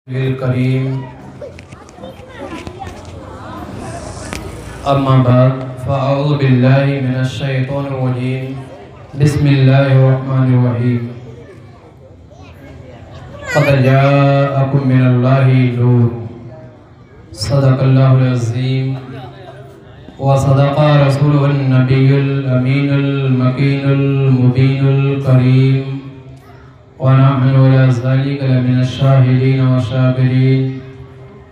الكريم أما بعد فأعوذ بالله من الشيطان الرجيم بسم الله الرحمن الرحيم قد جاءكم من الله نور صدق الله العظيم وصدق رسوله النبي الأمين المكين المبين الكريم ونحن على ذلك لمن الشاهدين والشاكرين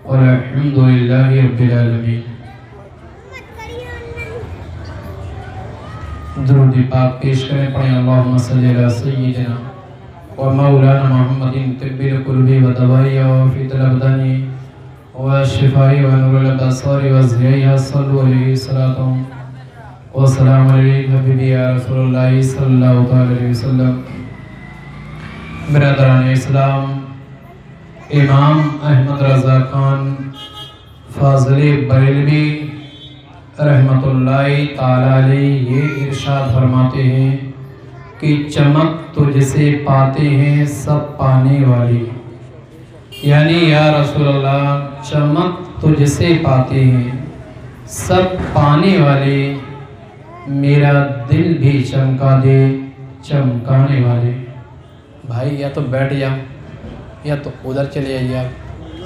والحمد لله رب العالمين۔ درود پاک پیش کریں، پڑھیں اللہم صلی علی سیدنا و مولانا محمد طب القلوب و دوائی و فیت الابدانی و شفائی و نور الابصار و ضیائی صلو علیہ الصلاۃ و سلام علیہ حبیبی یا رسول اللہ صلی اللہ علیہ وسلم۔ برادران اسلام، امام احمد رضا خان فاضل بریلوی رحمت اللہ تعالی علیہ یہ ارشاد فرماتے ہیں کہ چمک تو جسے پاتے ہیں سب پانے والی، یعنی یا رسول اللہ چمک تو جسے پاتے ہیں سب پانے والے، میرا دل بھی چمکا دے چمکانے والے۔ بھائی یا تو بیٹھ جا یا تو ادھر چلے جائیے،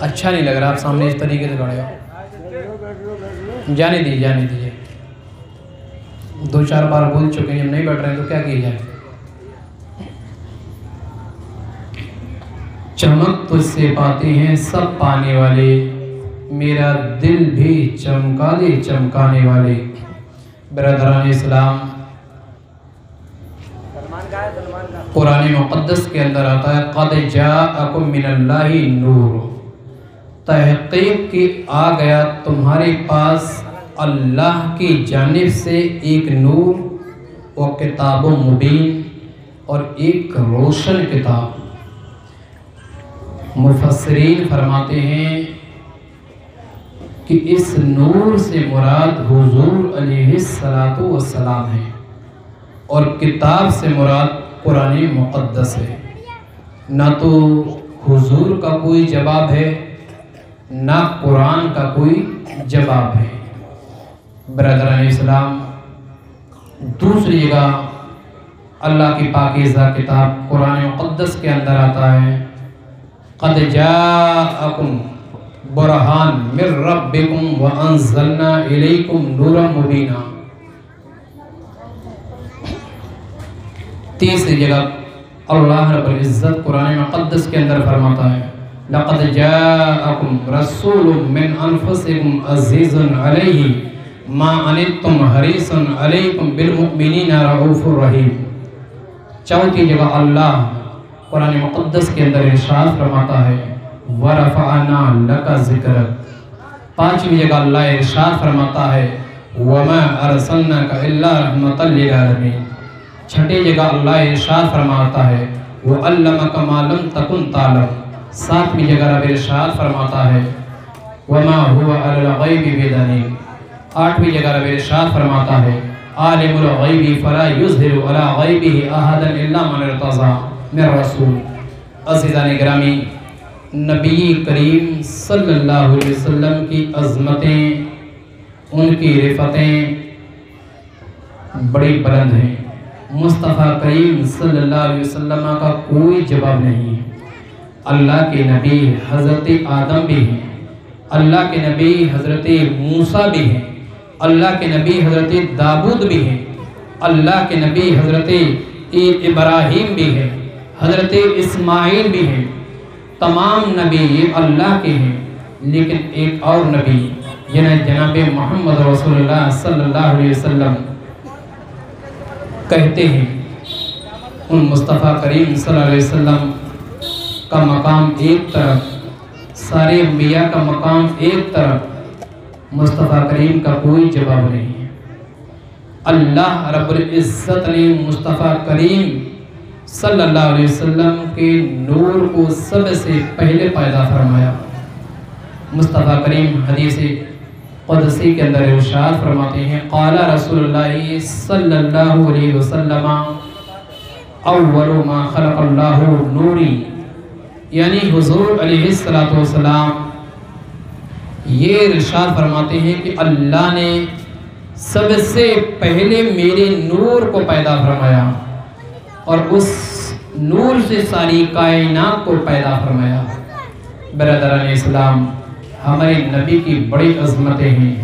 اچھا نہیں لگ رہا آپ سامنے اس طریقے سے کھڑے ہو، جانے دیجیے۔ دو چار بار بول چکے ہیں، نہیں بیٹھ رہے ہیں تو کیا کیا جائے۔ چمک تجھ سے پاتے ہیں سب پانے والے، میرا دل بھی چمکا دے چمکانے والے۔ برادران اسلام، قرآن مقدس کے اندر آتا ہے قد جاءکم من اللہ نور، تحقیق کی آ گیا تمہارے پاس اللہ کی جانب سے ایک نور و کتاب مبین، اور ایک روشن کتاب۔ مفسرین فرماتے ہیں کہ اس نور سے مراد حضور علیہ السلام ہے، اور کتاب سے مراد قرآن مقدس ہے۔ نہ تو حضور کا کوئی جواب ہے نہ قرآن کا کوئی جواب ہے۔ برادران اسلام، دوسری جگہ اللہ کی پاکیزہ کتاب قرآن مقدس کے اندر آتا ہے قد جاءکم برہان من ربکم وانزلنا الیکم نورا مبینا۔ تیسری جگہ اللہ رب العزت قرآن مقدس کے اندر فرماتا ہے لقد جاءکم رسول من انفسکم عزیز علیہ ما عنتم حریص علیکم بالمؤمنین رؤوف رحیم۔ چوتھی جگہ اللہ قرآن مقدس کے اندر ارشاد فرماتا ہے ورفعنا لک ذکرک۔ پانچویں جگہ اللہ ارشاد فرماتا ہے وما ارسلناک الا رحمۃ للعالمین۔ چھٹی جگہ اللہ ارشاد فرماتا ہے وعلمک ما لم تکن تعلم۔ ساتویں جگہ رب ارشاد فرماتا ہے وما هو علی الغیب بضنین۔ آٹھویں جگہ رب ارشاد فرماتا ہے عالم الغیب فلا یظہر علی غیبہ احدا الا من ارتضی من رسول۔ عزیزان گرامی، نبی کریم صلی اللہ علیہ وسلم کی عظمتیں، ان کی رفتیں بڑی بلند ہیں۔ مصطفیٰ کریم صلی اللہ علیہ وسلم کا کوئی جواب نہیں ہے۔ اللہ کے نبی حضرت آدم بھی ہیں، اللہ کے نبی حضرت موسیٰ بھی ہیں، اللہ کے نبی حضرت داؤد بھی ہیں، اللہ کے نبی حضرت ابراہیم بھی ہیں، حضرت اسماعیل بھی ہیں۔ تمام نبی یہ اللہ کے ہیں، لیکن ایک اور نبی جناب محمد رسول اللہ صلی اللہ علیہ وسلم کہتے ہیں ان مصطفیٰ کریم صلی اللہ علیہ وسلم کا مقام ایک طرف، سارے انبیاء کا مقام ایک طرف، مصطفیٰ کریم کا کوئی جواب نہیں ہے۔ اللہ رب العزت نے مصطفیٰ کریم صلی اللہ علیہ وسلم کے نور کو سب سے پہلے پیدا فرمایا۔ مصطفیٰ کریم حدیث قدسی کے اندر ارشاد فرماتے ہیں قال رسول اللہ صلی اللہ علیہ وسلم اول ما خلق اللہ نوری یعنی حضور علیہ السلام یہ ارشاد فرماتے ہیں کہ اللہ نے سب سے پہلے میرے نور کو پیدا فرمایا اور اس نور سے ساری کائنات کو پیدا فرمایا۔ برادران اسلام، ہمارے نبی کی بڑی عظمتیں ہیں،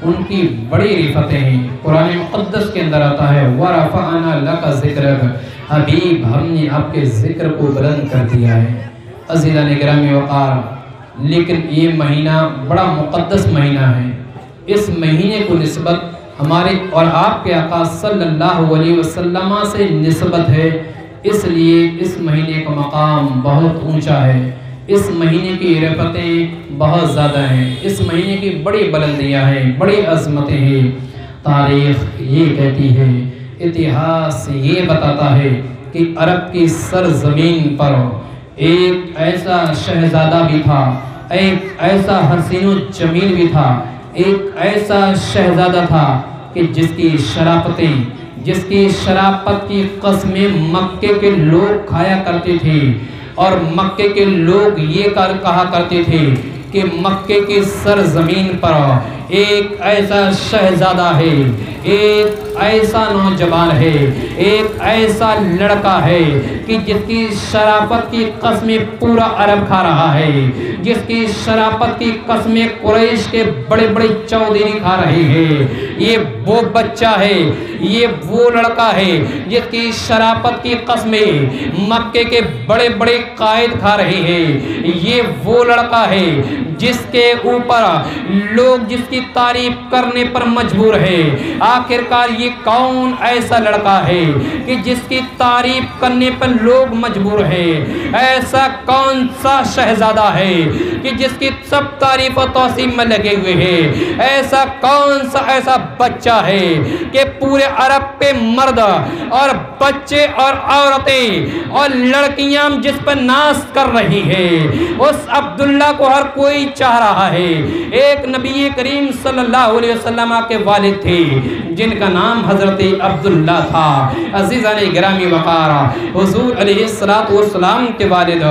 ان کی بڑی رفتیں ہیں۔ قرآن مقدس کے اندر آتا ہے وَرَفَعْنَا لَكَ ذِكْرَكَ، حبیب ہم نے آپ کے ذکر کو بلند کر دیا ہے۔ عزیزان گرامی وقار، لیکن یہ مہینہ بڑا مقدس مہینہ ہے۔ اس مہینے کو نسبت ہمارے اور آپ کے آقا صلی اللہ علیہ وسلم سے نسبت ہے، اس لیے اس مہینے کا مقام بہت اونچا ہے، اس مہینے کی رفتیں بہت زیادہ ہیں، اس مہینے کی بڑی بلندیاں ہیں، بڑی عظمتیں ہیں۔ تاریخ یہ کہتی ہے، اتہاس یہ بتاتا ہے کہ عرب کی سرزمین پر ایک ایسا شہزادہ بھی تھا، ایک ایسا حسین و جمیل بھی تھا، ایک ایسا شہزادہ تھا کہ جس کی شرافت کی قسمیں مکے کے لوگ کھایا کرتے تھے، اور مکے کے لوگ یہ کہا کرتے تھے کہ مکے کی سرزمین پر ایک ایسا شہزادہ ہے، ایک ایسا نوجوان ہے، ایک ایسا لڑکا ہے کہ جس کی شرافت کی قسمیں پورا عرب کھا رہا ہے، جس کی شرافت کی قسمیں قریش کے بڑے بڑے چودھری کھا رہے ہیں۔ یہ وہ بچہ ہے، یہ وہ لڑکا ہے جس کی شرافت کی قسمیں مکے کے بڑے بڑے قائد کھا رہے ہیں۔ یہ وہ لڑکا ہے جس کے اوپر لوگ جس کی تعریف کرنے پر مجبور ہے۔ آخرکار یہ کون ایسا لڑکا ہے کہ جس کی تعریف کرنے پر لوگ مجبور ہیں؟ ایسا کون سا شہزادہ ہے کہ جس کی سب تعریف و توصیف میں لگے ہوئے ہیں؟ ایسا کون سا ایسا بچہ ہے کہ پورے عرب پہ مرد اور بچے اور عورتیں اور لڑکیاں جس پر ناز کر رہی ہیں؟ اس عبداللہ کو ہر کوئی چاہ رہا ہے۔ ایک نبی کریم صلی اللہ علیہ وسلم کے والد تھے جن کا نام حضرت عبداللہ تھا۔ عزیزان گرامی وقار، حضور علیہ السلام کے والد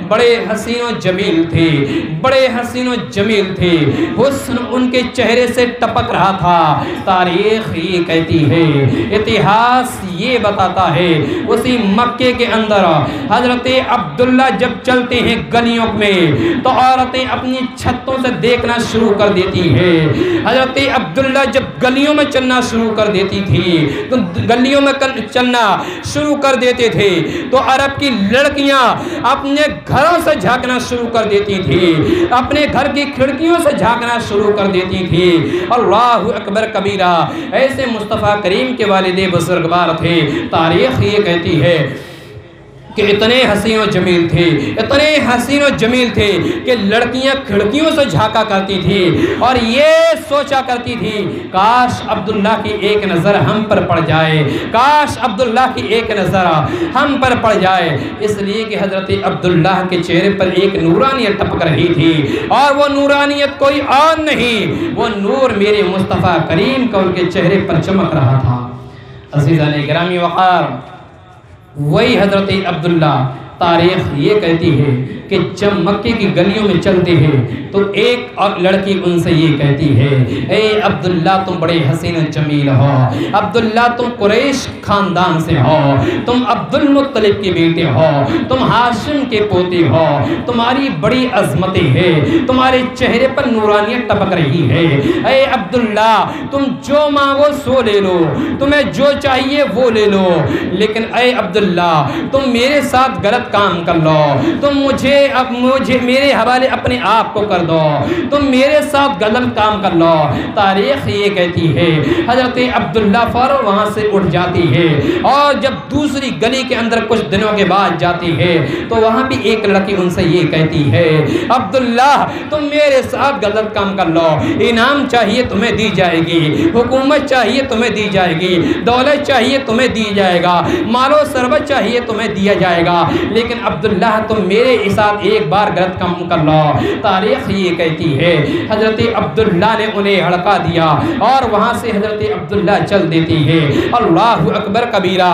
بڑے حسین و جمیل تھے، بڑے حسین و جمیل تھے، حسن ان کے چہرے سے ٹپک رہا تھا۔ تاریخ یہ کہتی ہے، اتہاس یہ بتاتا ہے، اسی مکے کے اندر حضرت عبداللہ جب چلتے ہیں گلیوں میں تو عورتیں اپنی چھتوں سے دیکھنا شروع کر دیتی ہے۔ حضرت عبداللہ جب گلیوں میں چلنا شروع کر دیتی تھی تو گلیوں میں چلنا شروع کر دیتے تھے تو عرب کی لڑکیاں اپنے گھروں سے جھانکنا شروع کر دیتی تھی، اپنے گھر کی کھڑکیوں سے جھانکنا شروع کر دیتی تھی۔ اللہ اکبر کبیرہ، ایسے مصطفیٰ کریم کے والد بزرگوار تھے۔ تاریخ یہ کہتی ہے کہ اتنے حسین و جمیل تھے، اتنے حسین و جمیل تھے کہ لڑکیاں کھڑکیوں سے جھانکا کرتی تھی اور یہ سوچا کرتی تھی کاش عبداللہ کی ایک نظر ہم پر پڑ جائے، کاش عبداللہ کی ایک نظر ہم پر پڑ جائے۔ اس لیے کہ حضرت عبداللہ کے چہرے پر ایک نورانیت ٹپک رہی تھی، اور وہ نورانیت کوئی اور نہیں، وہ نور میرے مصطفیٰ کریم کا ان کے چہرے پر چمک رہا تھا۔ عزیزان گرامی وقار، وہی حضرت عبداللہ، تاریخ یہ کہتی ہے کہ جب مکے کی گلیوں میں چلتے ہیں تو ایک لڑکی ان سے یہ کہتی ہے، اے عبداللہ تم بڑے حسین و جمیل ہو، عبداللہ تم قریش خاندان سے ہو، تم عبد المطلب کے بیٹے ہو، تم ہاشم کے پوتے ہو، تمہاری بڑی عظمتیں ہیں، تمہارے چہرے پر نورانیت ٹپک رہی ہے۔ اے عبداللہ تم جو مانگو سو لے لو، تمہیں جو چاہیے وہ لے لو، لیکن اے عبداللہ تم میرے ساتھ غلط کام کر لو، تم مجھے میرے حوالے اپنے آپ کو کر دو، تم میرے ساتھ غلط کام کر لو۔ تاریخ یہ کہتی ہے حضرت عبداللہ فوراً وہاں سے اٹھ جاتی ہے، اور جب دوسری گلی کے اندر کچھ دنوں کے بعد جاتی ہے تو وہاں بھی ایک لڑکی ان سے یہ کہتی ہے، عبداللہ تم میرے ساتھ غلط کام کر لو، انعام چاہیے تمہیں دی جائے گی، حکومت چاہیے تمہیں دی جائے گی، دولت چاہیے تمہیں دی جائے گا، مال و ثروت چاہیے تمہیں دیا جائے گا، لیکن عبداللہ تم میرے ساتھ ایک بار غلط کام کر لو۔ تاریخ یہ کہتی ہے حضرت عبداللہ نے انہیں ہڑکا دیا اور وہاں سے حضرت عبداللہ چل دیتی ہے۔ اللہ اکبر کبیرہ،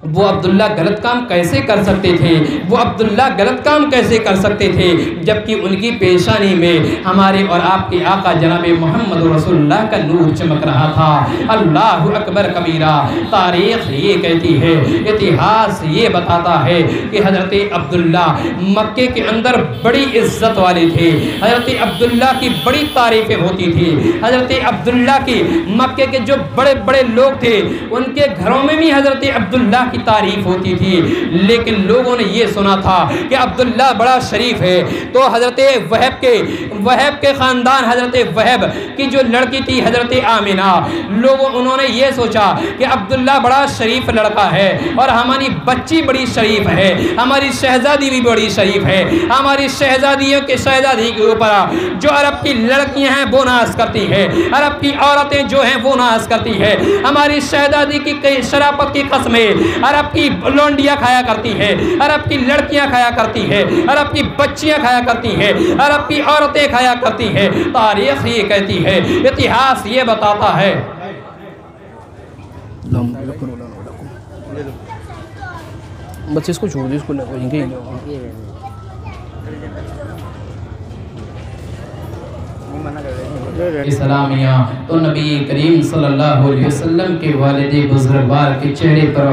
وہ عبداللہ غلط کام کیسے کر سکتے تھے؟ وہ عبداللہ غلط کام کیسے کر سکتے تھے جبکہ ان کی پیشانی میں ہمارے اور آپ کے آقا جناب محمد رسول اللہ کا نور چمک رہا تھا۔ اللہ اکبر کبیرہ۔ تاریخ یہ کہتی ہے، اتہاس یہ بتاتا ہے کہ حضرت عبداللہ مکے کے اندر بڑی عزت والے تھے، حضرت عبداللہ کی بڑی تعریفیں ہوتی تھی، حضرت عبداللہ کی مکے کے جو بڑے بڑے لوگ تھے ان کے گھروں میں بھی حضرت عبداللہ کی تعریف ہوتی تھی، لیکن لوگوں نے یہ سنا تھا کہ عبداللہ بڑا شریف ہے، تو حضرت وہب کے خاندان حضرت وہب کی جو لڑکی تھی حضرت آمنہ، انہوں نے یہ سوچا کہ عبداللہ بڑا شریف لڑکا ہے اور ہماری بچی بڑی شریف ہے، ہماری شہزادی بھی بڑی شریف ہے، ہماری شہزادی کے اوپر جو عرب کی لڑکیاں ہیں وہ ناز کرتی ہے، عرب کی عورتیں جو ہیں وہ ناز کرتی ہے، ہماری شہزادی کی شرافت کی قسمیں عرب کی لونڈیاں کھایا کرتی ہے، عرب کی لڑکیاں کھایا کرتی ہے، عرب کی بچیاں کھایا کرتی ہے، عرب کی عورتیں کھایا کرتی ہے۔ تاریخ یہ کہتی ہے، اتہاس یہ بتاتا ہے۔ بچے اس کو چھوڑ دی، اس کو اسلامیہ تو نبی کریم صلی اللہ علیہ وسلم کے والد بزرگوار کے چہرے پر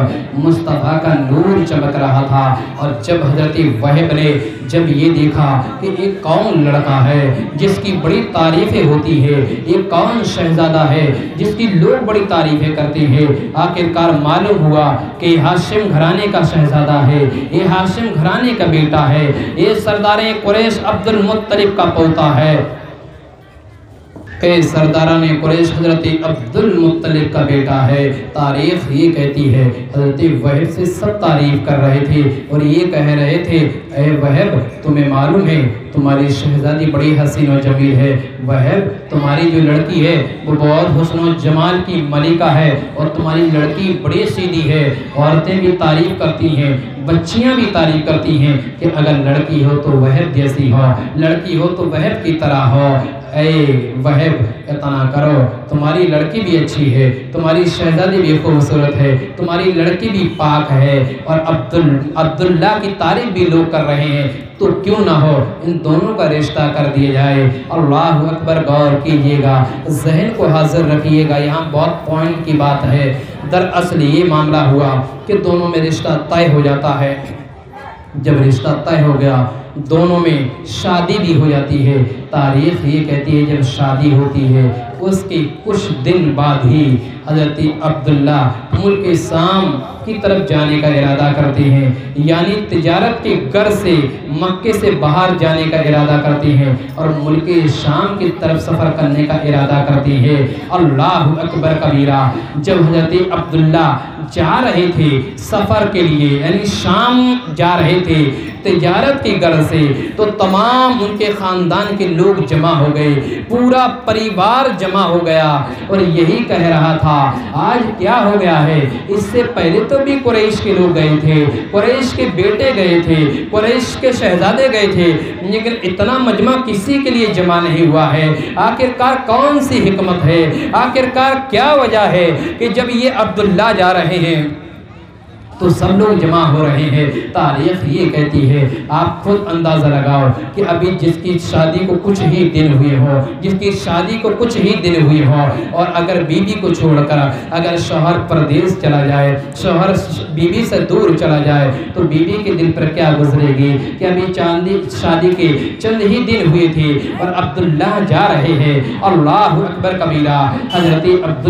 مصطفیٰ کا نور چمک رہا تھا، اور جب حضرت وہب نے جب یہ دیکھا کہ ایک کون لڑکا ہے جس کی بڑی تعریفیں ہوتی ہے، ایک کون شہزادہ ہے جس کی لوگ بڑی تعریفیں کرتے ہیں، آخرکار معلوم ہوا کہ ہاشم گھرانے کا شہزادہ ہے، یہ ہاشم گھرانے کا بیٹا ہے، یہ سردار قریش عبد المطلب کا پوتا ہے، کہ سرداران قریش حضرت عبد المطلب کا بیٹا ہے۔ تاریخ یہ کہتی ہے حضرت وہب سے سب تعریف کر رہے تھے اور یہ کہہ رہے تھے، اے وہب تمہیں معلوم ہے تمہاری شہزادی بڑی حسین و جمیل ہے، وہب تمہاری جو لڑکی ہے وہ بہت حسن و جمال کی ملکہ ہے، اور تمہاری لڑکی بڑی سیدھی ہے، عورتیں بھی تعریف کرتی ہیں، بچیاں بھی تعریف کرتی ہیں کہ اگر لڑکی ہو تو وہب جیسی ہو، لڑکی ہو تو وہب کی طرح ہو۔ اے وہب اتنا کرو، تمہاری لڑکی بھی اچھی ہے، تمہاری شہزادی بھی خوبصورت ہے، تمہاری لڑکی بھی پاک ہے، اور عبداللہ کی تعریف بھی لوگ کر رہے ہیں، تو کیوں نہ ہو ان دونوں کا رشتہ کر دیا جائے۔ اللہ اکبر، غور کیجئے گا، ذہن کو حاضر رکھیے گا، یہاں بہت پوائنٹ کی بات ہے۔ دراصل یہ معاملہ ہوا کہ دونوں میں رشتہ طے ہو جاتا ہے، جب رشتہ طے ہو گیا دونوں میں شادی بھی ہو جاتی ہے۔ تاریخ یہ کہتی ہے جب شادی ہوتی ہے اس کے کچھ دن بعد ہی حضرت عبداللہ ملک شام کی طرف جانے کا ارادہ کرتے ہیں، یعنی تجارت کے غرض سے مکے سے باہر جانے کا ارادہ کرتے ہیں اور ملک شام کی طرف سفر کرنے کا ارادہ کرتے ہیں۔ اللہ اکبر کبیرہ۔ جب حضرت عبداللہ جا رہے تھے سفر کے لیے، یعنی شام جا رہے تھے تجارت کی غرض سے، تو تمام ان کے خاندان کے لوگ جمع ہو گئے، پورا پریوار جمع ہو گیا، اور یہی کہہ رہا تھا آج کیا ہو گیا ہے، اس سے پہلے تو بھی قریش کے لوگ گئے تھے، قریش کے بیٹے گئے تھے، قریش کے شہزادے گئے تھے، لیکن اتنا مجمع کسی کے لیے جمع نہیں ہوا ہے۔ آخرکار کون سی حکمت ہے، آخرکار کیا وجہ ہے کہ جب یہ عبداللہ جا رہے ہیں تو سب لوگ جمع ہو رہے ہیں؟ تاریخ یہ کہتی ہے، آپ خود اندازہ لگاؤ کہ ابھی جس کی شادی کو کچھ ہی دن ہوئے ہو، جس کی شادی کو کچھ ہی دن ہوئے ہو، اور اگر بیوی کو چھوڑ کر اگر شوہر پردیس چلا جائے، شوہر بیوی سے دور چلا جائے، تو بیوی کے دل پر کیا گزرے گی کہ ابھی شادی کے چند ہی دن ہوئے تھے اور عبداللہ جا رہے ہیں۔ اللہ اکبر کبیرہ۔ حضرت عبد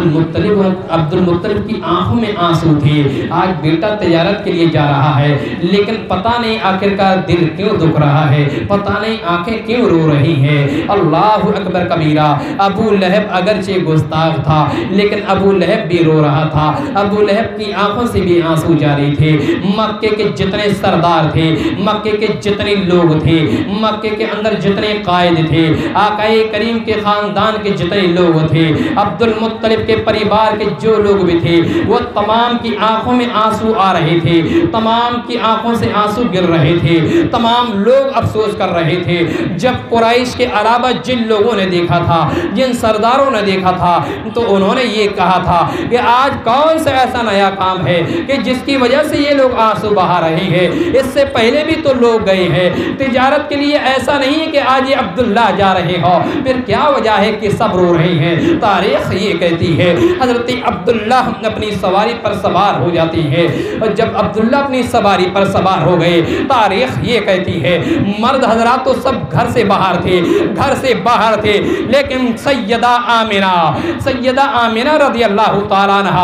المطلب کی آنکھوں میں آنسو تھے، آج بیٹا تجارت کے لیے جا رہا ہے، لیکن پتہ نہیں آخرکار دل کیوں دکھ رہا ہے، پتہ نہیں آنکھیں کیوں رو رہی ہیں۔ اللہ اکبر کبیرہ۔ ابو لہب اگرچہ گستاخ تھا لیکن ابو لہب بھی رو رہا تھا، ابو لہب کی آنکھوں سے بھی آنسو جاری تھے۔ مکے کے جتنے سردار تھے، مکے کے جتنے لوگ تھے، مکے کے اندر جتنے قائد تھے، آقا کریم کے خاندان کے جتنے لوگ تھے، عبد المطلب کے پریوار کے جو لوگ بھی تھے، وہ تمام کی آنکھوں میں آنسو آ آ رہی تھی، تمام کی آنکھوں سے آنسو گر رہے تھے، تمام لوگ افسوس کر رہے تھے۔ جب قریش کے علاوہ جن لوگوں نے دیکھا تھا، جن سرداروں نے دیکھا تھا، تو انہوں نے یہ کہا تھا کہ آج کون سا ایسا نیا کام ہے کہ جس کی وجہ سے یہ لوگ آنسو بہا رہے ہیں؟ اس سے پہلے بھی تو لوگ گئے ہیں تجارت کے لیے، ایسا نہیں ہے کہ آج یہ عبداللہ جا رہے ہو، پھر کیا وجہ ہے کہ سب رو رہے ہیں؟ تاریخ یہ کہتی ہے حضرت عبداللہ اپنی سواری پر سوار ہو جاتی ہے، اور جب عبداللہ اپنی سواری پر سوار ہو گئے، تاریخ یہ کہتی ہے مرد حضرات تو سب گھر سے باہر تھے، گھر سے باہر تھے، لیکن سیدہ آمنہ رضی اللہ تعالیٰ عنہ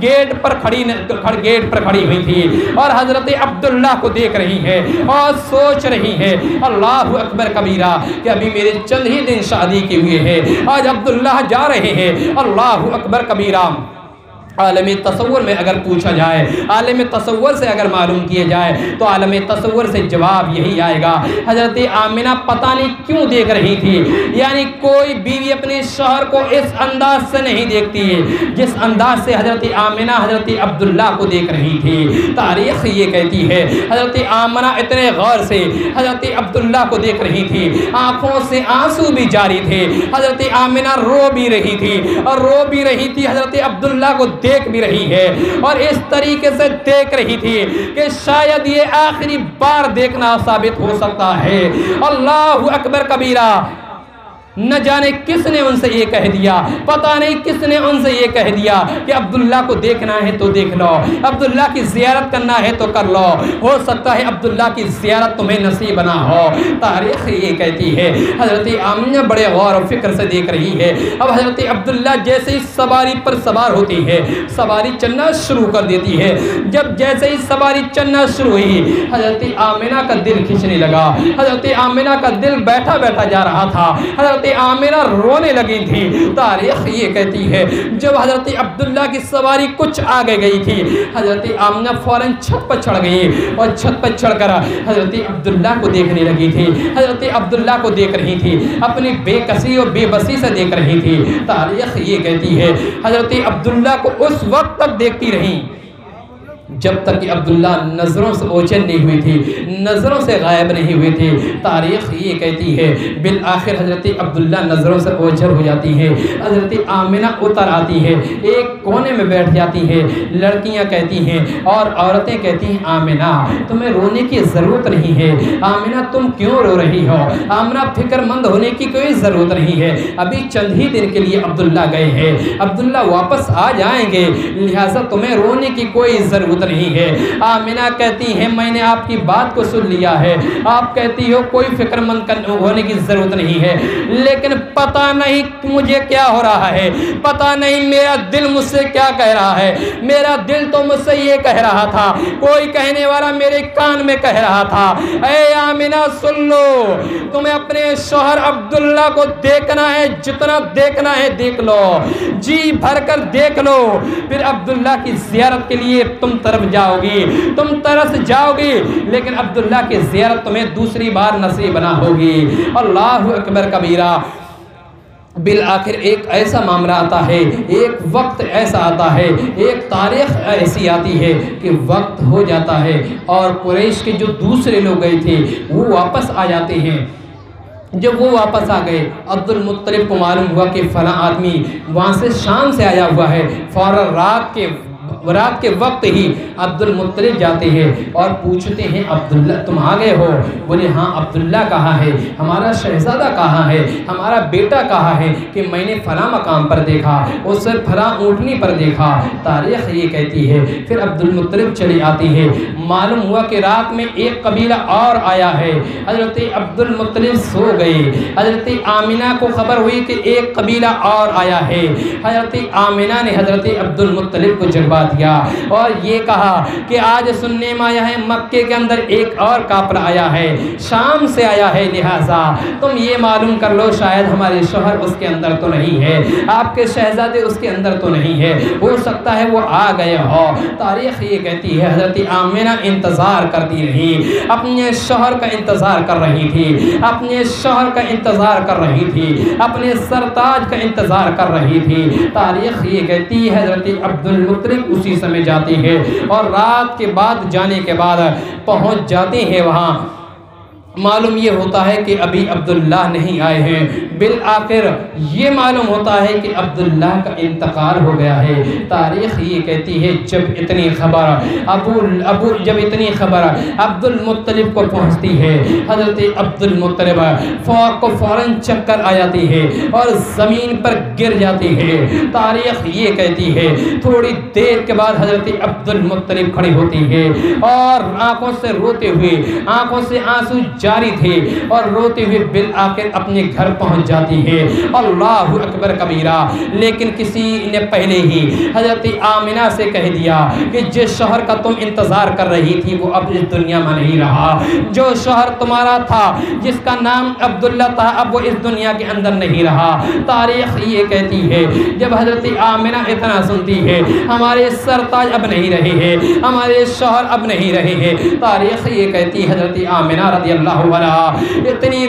گیٹ پر کھڑی ہوئی تھی اور حضرت عبداللہ کو دیکھ رہی ہے اور سوچ رہی ہے اللہ اکبر کبیرہ کہ ابھی میرے چند ہی دن شادی کے ہوئے ہیں، آج عبداللہ جا رہے ہیں، اللہ اکبر کبیرہ۔ عالم تصور میں اگر پوچھا جائے، عالم تصور سے اگر معلوم کیے جائے تو عالم تصور سے جواب یہی آئے گا، حضرت آمنہ پتہ نہیں کیوں دیکھ رہی تھی، یعنی کوئی بیوی اپنے شوہر کو اس انداز سے نہیں دیکھتی ہے جس انداز سے حضرت آمنہ حضرت عبداللہ کو دیکھ رہی تھی۔ تاریخ یہ کہتی ہے حضرت آمنہ اتنے غور سے حضرت عبداللہ کو دیکھ رہی تھی، آنکھوں سے آنسو بھی جاری تھے، حضرت آمنہ رو بھی رہی تھی اور رو بھی رہی تھی، حضرت عبداللہ کو دیکھ بھی رہی ہے اور اس طریقے سے دیکھ رہی تھی کہ شاید یہ آخری بار دیکھنا ثابت ہو سکتا ہے۔ اللہ اکبر کبیرہ۔ نہ جانے کس نے ان سے یہ کہہ دیا، پتہ نہیں کس نے ان سے یہ کہہ دیا کہ عبداللہ کو دیکھنا ہے تو دیکھ لو، عبداللہ کی زیارت کرنا ہے تو کر لو، ہو سکتا ہے عبداللہ کی زیارت تمہیں نصیب نہ ہو۔ تاریخ یہ کہتی ہے حضرت آمنہ بڑے غور و فکر سے دیکھ رہی ہے۔ اب حضرت عبداللہ جیسے ہی سواری پر سوار ہوتی ہے، سواری چلنا شروع کر دیتی ہے، جب جیسے ہی سواری چلنا شروع ہوئی حضرت آمنہ کا دل کھنچنے لگا، حضرت آمنہ کا دل بیٹھا بیٹھا جا رہا تھا، حضرت آمنہ رونے لگی تھی۔ تاریخ یہ کہتی ہے جب حضرت عبداللہ کی سواری کچھ آگے گئی تھی، حضرت آمنہ فوراً چھت پر چڑھ گئی اور چھت پر چڑھ کر حضرت عبداللہ کو دیکھنے لگی تھی، حضرت عبداللہ کو دیکھ رہی تھی، اپنی بے کسی اور بے بسی سے دیکھ رہی تھی۔ تاریخ یہ کہتی ہے حضرت عبداللہ کو اس وقت تک دیکھتی رہی جب تک کہ عبداللہ نظروں سے اوچن نہیں ہوئی تھی، نظروں سے غائب نہیں ہوئی تھی۔ تاریخ یہ کہتی ہے بالآخر حضرت عبداللہ نظروں سے اوجھل ہو جاتی ہے، حضرت آمنہ اتر آتی ہے، ایک کونے میں بیٹھ جاتی ہے۔ لڑکیاں کہتی ہیں اور عورتیں کہتی ہیں آمنہ تمہیں رونے کی ضرورت نہیں ہے، آمنہ تم کیوں رو رہی ہو، آمنہ فکر مند ہونے کی کوئی ضرورت نہیں ہے، ابھی چند ہی دن کے لیے عبداللہ گئے ہیں، عبداللہ واپس آ جائیں گے، لہٰذا تمہیں رونے کی کوئی ضرورت نہیں ہے۔ آمنہ کہتی ہیں میں نے آپ کی بات کو سن لیا ہے، آپ کہتی ہو کوئی فکر مند ہونے کی ضرورت نہیں ہے، لیکن پتہ نہیں مجھے کیا ہو رہا ہے، پتہ نہیں میرا دل مجھ سے کیا کہہ رہا ہے، میرا دل تو مجھ سے یہ کہہ رہا تھا، کوئی کہنے والا میرے کان میں کہہ رہا تھا اے آمنہ سن لو، تمہیں اپنے شوہر عبداللہ کو دیکھنا ہے، جتنا دیکھنا ہے دیکھ لو، جی بھر کر دیکھ لو، پھر عبداللہ کی زیارت کے لیے تم طرف جاؤ گی، تم ترس جاؤ گی، لیکن عبداللہ کی زیارت تمہیں دوسری بار نصیب نہ ہوگی۔ اللہ اکبر کبیرہ۔ بالآخر ایک ایسا معاملہ آتا ہے، ایک وقت ایسا آتا ہے، ایک تاریخ ایسی آتی ہے کہ وقت ہو جاتا ہے اور قریش کے جو دوسرے لوگ گئے تھے وہ واپس آ جاتے ہیں۔ جب وہ واپس آ گئے عبد المطلب کو معلوم ہوا کہ فلاں آدمی وہاں سے شام سے آیا ہوا ہے، فوراً رات کے وقت ہی عبد المطلب جاتے ہیں اور پوچھتے ہیں عبداللہ تم آ گئے ہو؟ بولے ہاں عبداللہ کہاں ہے، ہمارا شہزادہ کہاں ہے، ہمارا بیٹا کہاں ہے کہ میں نے فلاں مقام پر دیکھا، اسے فلاں اونٹنی پر دیکھا۔ تاریخ یہ کہتی ہے پھر عبد المطلب چلی آتی ہے، معلوم ہوا کہ رات میں ایک قبیلہ اور آیا ہے، حضرت عبد المطلب سو گئے، حضرت آمنہ کو خبر ہوئی کہ ایک قبیلہ اور آیا ہے، حضرت آمنہ نے حضرت عبد المطلب کو جگبا دیا اور یہ کہا کہ آج سننے میں آیا ہے مکے کے اندر ایک اور کافر آیا ہے، شام سے آیا ہے، لہٰذا تم یہ معلوم کر لو شاید ہمارے شوہر اس کے اندر تو نہیں ہے، آپ کے شہزادے اس کے اندر تو نہیں ہے، ہو سکتا ہے وہ آ گئے ہو۔ تاریخ یہ کہتی ہے حضرت آمنہ انتظار کرتی رہی، اپنے شوہر کا انتظار کر رہی تھی، اپنے شوہر کا انتظار کر رہی تھی، اپنے سرتاج کا انتظار کر رہی تھی۔ تاریخ یہ کہتی ہے حضرت عبد المطلب اسی سمے جاتی ہے اور رات کے بعد جانے کے بعد پہنچ جاتے ہیں وہاں۔ معلوم یہ ہوتا ہے کہ ابھی عبداللہ نہیں آئے ہیں، بالآخر یہ معلوم ہوتا ہے کہ عبداللہ کا انتقال ہو گیا ہے۔ تاریخ یہ کہتی ہے جب اتنی خبر عبد المطلب کو پہنچتی ہے، حضرت عبد المطلب کو فوراً چکر آ جاتی ہے اور زمین پر گر جاتی ہے۔ تاریخ یہ کہتی ہے تھوڑی دیر کے بعد حضرت عبد المطلب کھڑی ہوتی ہے اور آنکھوں سے روتے ہوئے، آنکھوں سے آنسو جاری تھے اور روتے ہوئے بالآخر اپنے گھر پہنچ جاتی ہے۔ اللہ اکبر کبیرہ۔ لیکن کسی نے پہلے ہی حضرت آمنہ سے کہہ دیا کہ جس شوہر کا تم انتظار کر رہی تھی وہ اب اس دنیا میں نہیں رہا، جو شوہر تمہارا تھا جس کا نام عبداللہ تھا اب وہ اس دنیا کے اندر نہیں رہا۔ تاریخ یہ کہتی ہے جب حضرت آمنہ اتنا سنتی ہے ہمارے سرتاج اب نہیں رہے ہیں، ہمارے شوہر اب نہیں رہے ہیں، تاریخ یہ کہتی ہے حضرت آمنہ رضی اللہ عنہا اتنی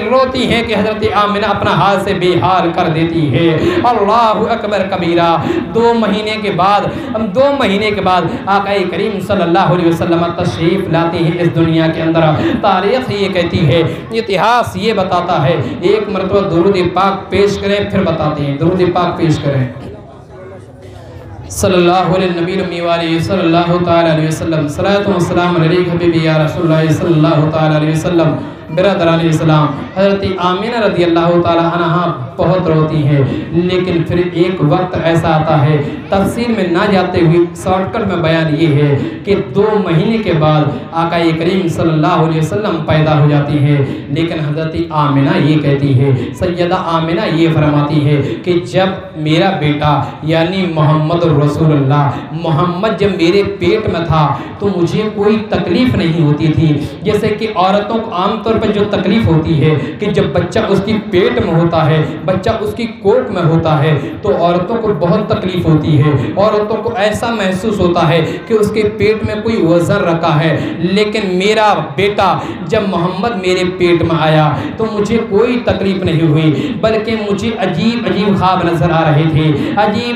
روتی ہے کہ حضرت آمنہ اپنا حال سے بے حال کر دیتی ہے۔ اللہ اکبر کبیرہ۔ 2 مہینے کے بعد آقا کریم صلی اللہ علیہ وسلم تشریف لاتے ہیں اس دنیا کے اندر۔ تاریخ یہ کہتی ہے، اتہاس یہ بتاتا ہے، ایک مرتبہ درود پاک پیش کریں پھر بتاتے ہیں، درود پاک پیش کریں۔ صلی اللہ علیہ نبی امی وآلہ صلی اللہ تعالی علیہ وسلم، صلاۃ و سلام علیک حبیبی یا رسول اللہ صلی اللہ تعالی علیہ وسلم۔ برادران اسلام، حضرت آمنہ رضی اللہ تعالی عنہا بہت روتی ہے، لیکن پھر ایک وقت ایسا آتا ہے، تفصیل میں نہ جاتے ہوئے شارٹ کٹ میں بیان یہ ہے کہ 2 مہینے کے بعد آقا کریم صلی اللہ علیہ وسلم پیدا ہو جاتی ہے۔ لیکن حضرت آمنہ یہ کہتی ہے، سیدہ آمنہ یہ فرماتی ہے کہ جب میرا بیٹا یعنی محمد رسول اللہ محمد جب میرے پیٹ میں تھا تو مجھے کوئی تکلیف نہیں ہوتی تھی، جیسے کہ عورتوں کو عام طور پر جو تکلیف ہوتی ہے کہ جب بچہ اس کی پیٹ میں ہوتا ہے، بچہ اس کی کوکھ میں ہوتا ہے تو عورتوں کو بہت تکلیف ہوتی ہے، عورتوں کو ایسا محسوس ہوتا ہے کہ اس کے پیٹ میں کوئی وزن رکھا ہے۔ لیکن میرا بیٹا جب محمد میرے پیٹ میں آیا تو مجھے کوئی تکلیف نہیں ہوئی، بلکہ مجھے عجیب خواب نظر آ رہے تھے،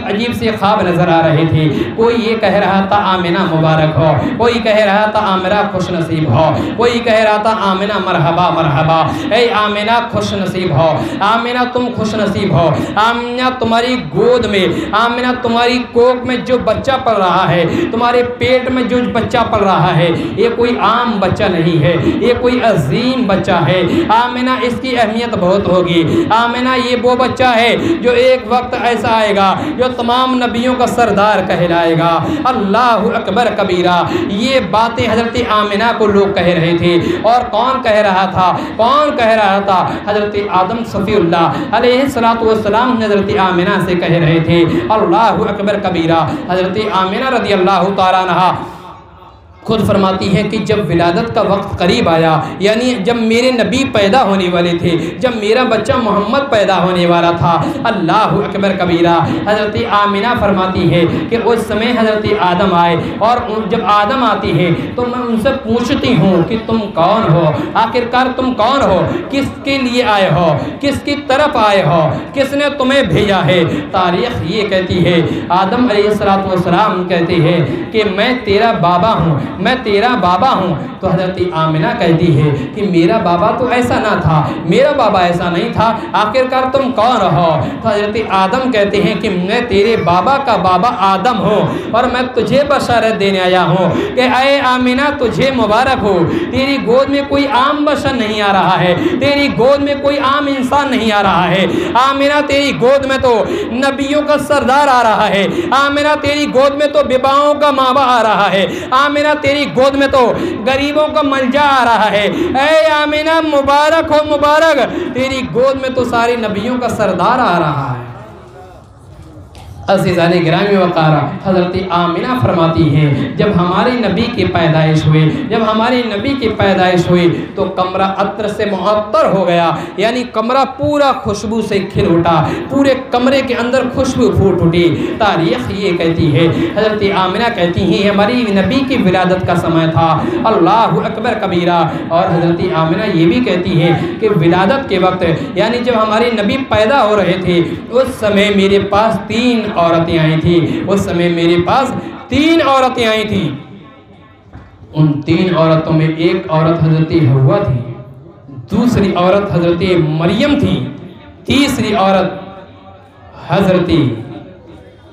عجیب سے خواب نظر آ رہے تھے۔ کوئی یہ کہہ رہا تھا آمنہ مبارک ہو، کوئی کہہ رہا تھا آمنہ خوش نصیب ہو، کوئی کہہ رہا تھا آمنہ مرحبا مرحبا، اے آمنہ خوش نصیب ہو، آمنہ تم خوش نصیب ہو، آمنہ تمہاری گود میں، آمنہ تمہاری کوکھ میں جو بچہ پل رہا ہے، تمہارے پیٹ میں جو بچہ پل رہا ہے یہ کوئی عام بچہ نہیں ہے، یہ کوئی عظیم بچہ ہے، آمنہ اس کی اہمیت بہت ہوگی، آمنہ یہ وہ بچہ ہے جو ایک وقت ایسا آئے گا جو تمام نبیوں کا سردار کہلائے گا۔ اللہ اکبر کبیرہ۔ یہ باتیں حضرت آمنہ کو لوگ کہہ رہے تھے، اور کون کہہ رہا تھا؟ حضرت آدم صفی اللہ علیہ السلام حضرت آمنہ سے کہہ رہے تھے۔ اللہ اکبر کبیرہ۔ حضرت آمنہ رضی اللہ تعالیٰ عنہا خود فرماتی ہے کہ جب ولادت کا وقت قریب آیا، یعنی جب میرے نبی پیدا ہونے والے تھے، جب میرا بچہ محمد پیدا ہونے والا تھا، اللہ اکبر کبیرہ، حضرت آمنہ فرماتی ہے کہ اس سمے حضرت آدم آئے، اور جب آدم آتی ہے تو میں ان سے پوچھتی ہوں کہ تم کون ہو، آخرکار تم کون ہو، کس کے لیے آئے ہو، کس کی طرف آئے ہو، کس نے تمہیں بھیجا ہے؟ تاریخ یہ کہتی ہے، آدم علیہ السلام کہتے ہیں کہ میں تیرا بابا ہوں، میں تیرا بابا ہوں۔ تو حضرت آمنہ کہتی ہے کہ میرا بابا تو ایسا نہ تھا، میرا بابا ایسا نہیں تھا، آخرکار تم کون ہو؟ تو حضرت آدم کہتے ہیں کہ میں تیرے بابا کا بابا آدم ہوں، اور میں تجھے بشارت دینے آیا ہوں کہ اے آمنہ تجھے مبارک ہو، تیری گود میں کوئی عام بشر نہیں آ رہا ہے، تیری گود میں کوئی عام انسان نہیں آ رہا ہے، آمنہ تیری گود میں تو نبیوں کا سردار آ رہا ہے، آمنہ تیری گود میں تو بیواؤں کا مابا آ رہا ہے، آمنہ تیری گود میں تو غریبوں کا ملجا آ رہا ہے، اے آمنہ مبارک ہو مبارک، تیری گود میں تو سارے نبیوں کا سردار آ رہا ہے۔ عزیزان گرامی وقار، حضرت آمنہ فرماتی ہیں جب ہمارے نبی کی پیدائش ہوئی تو کمرہ عطر سے معطر ہو گیا، یعنی کمرہ پورا خوشبو سے کھل اٹھا، پورے کمرے کے اندر خوشبو پھوٹ اٹھی۔ تاریخ یہ کہتی ہے، حضرت آمنہ کہتی ہیں ہماری نبی کی ولادت کا سمے تھا، اللہ اکبر کبیرہ۔ اور حضرت آمنہ یہ بھی کہتی ہے کہ ولادت کے وقت، یعنی جب ہمارے نبی پیدا ہو رہے تھے، اس سمے میرے پاس 3 عورتیں آئی تھیں. اس سمے میرے پاس 3 عورتیں آئی تھیں. ان 3 عورتوں میں ایک عورت حضرت حوا تھی, دوسری عورت حضرت مریم تھی, تیسری عورت حضرت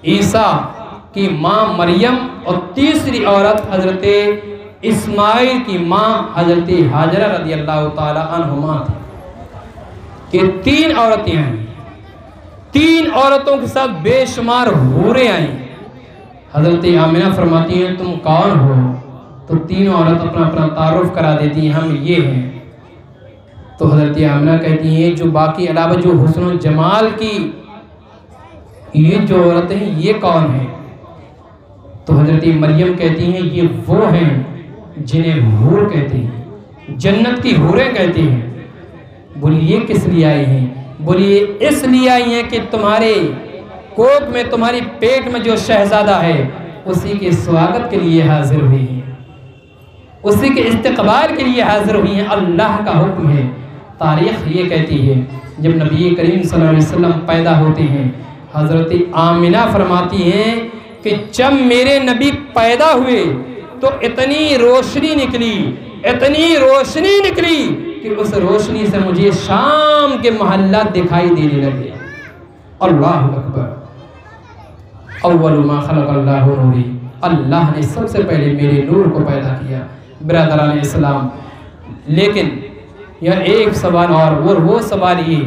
عیسیٰ کی ماں مریم, اور تیسری عورت حضرت اسماعیل کی ماں حضرت ہاجرہ رضی اللہ تعالی عنہما تھی. کہ 3 عورتیں آئیں. 3 عورتوں کے ساتھ بے شمار حوریں آئیں. حضرت آمنہ فرماتی ہیں تم کون ہو؟ تو 3 عورت اپنا اپنا تعارف کرا دیتی ہیں, ہم یہ ہیں. تو حضرت آمنہ کہتی ہیں جو باقی علاوہ جو حسن و جمال کی یہ جو عورتیں ہیں یہ کون ہیں؟ تو حضرت مریم کہتی ہیں یہ وہ ہیں جنہیں حور کہتے ہیں, جنت کی حوریں کہتے ہیں. بولیے کس لیے آئی ہیں؟ بولیے اس لیے آئی ہیں کہ تمہارے کوکھ میں, تمہاری پیٹ میں جو شہزادہ ہے اسی کے سواگت کے لیے حاضر ہوئی ہیں, اسی کے استقبال کے لیے حاضر ہوئی ہیں. اللہ کا حکم ہے. تاریخ یہ کہتی ہے جب نبی کریم صلی اللہ علیہ وسلم پیدا ہوتے ہیں, حضرت آمنہ فرماتی ہیں کہ جب میرے نبی پیدا ہوئے تو اتنی روشنی نکلی, اتنی روشنی نکلی کہ اس روشنی سے مجھے شام کے محلات دکھائی دینے لگے. اللہ اکبر. اول ما خلق اللہ نوری, اللہ نے سب سے پہلے میرے نور کو پیدا کیا. برادران اسلام, لیکن یہ ایک سوال اور وہ سوال یہ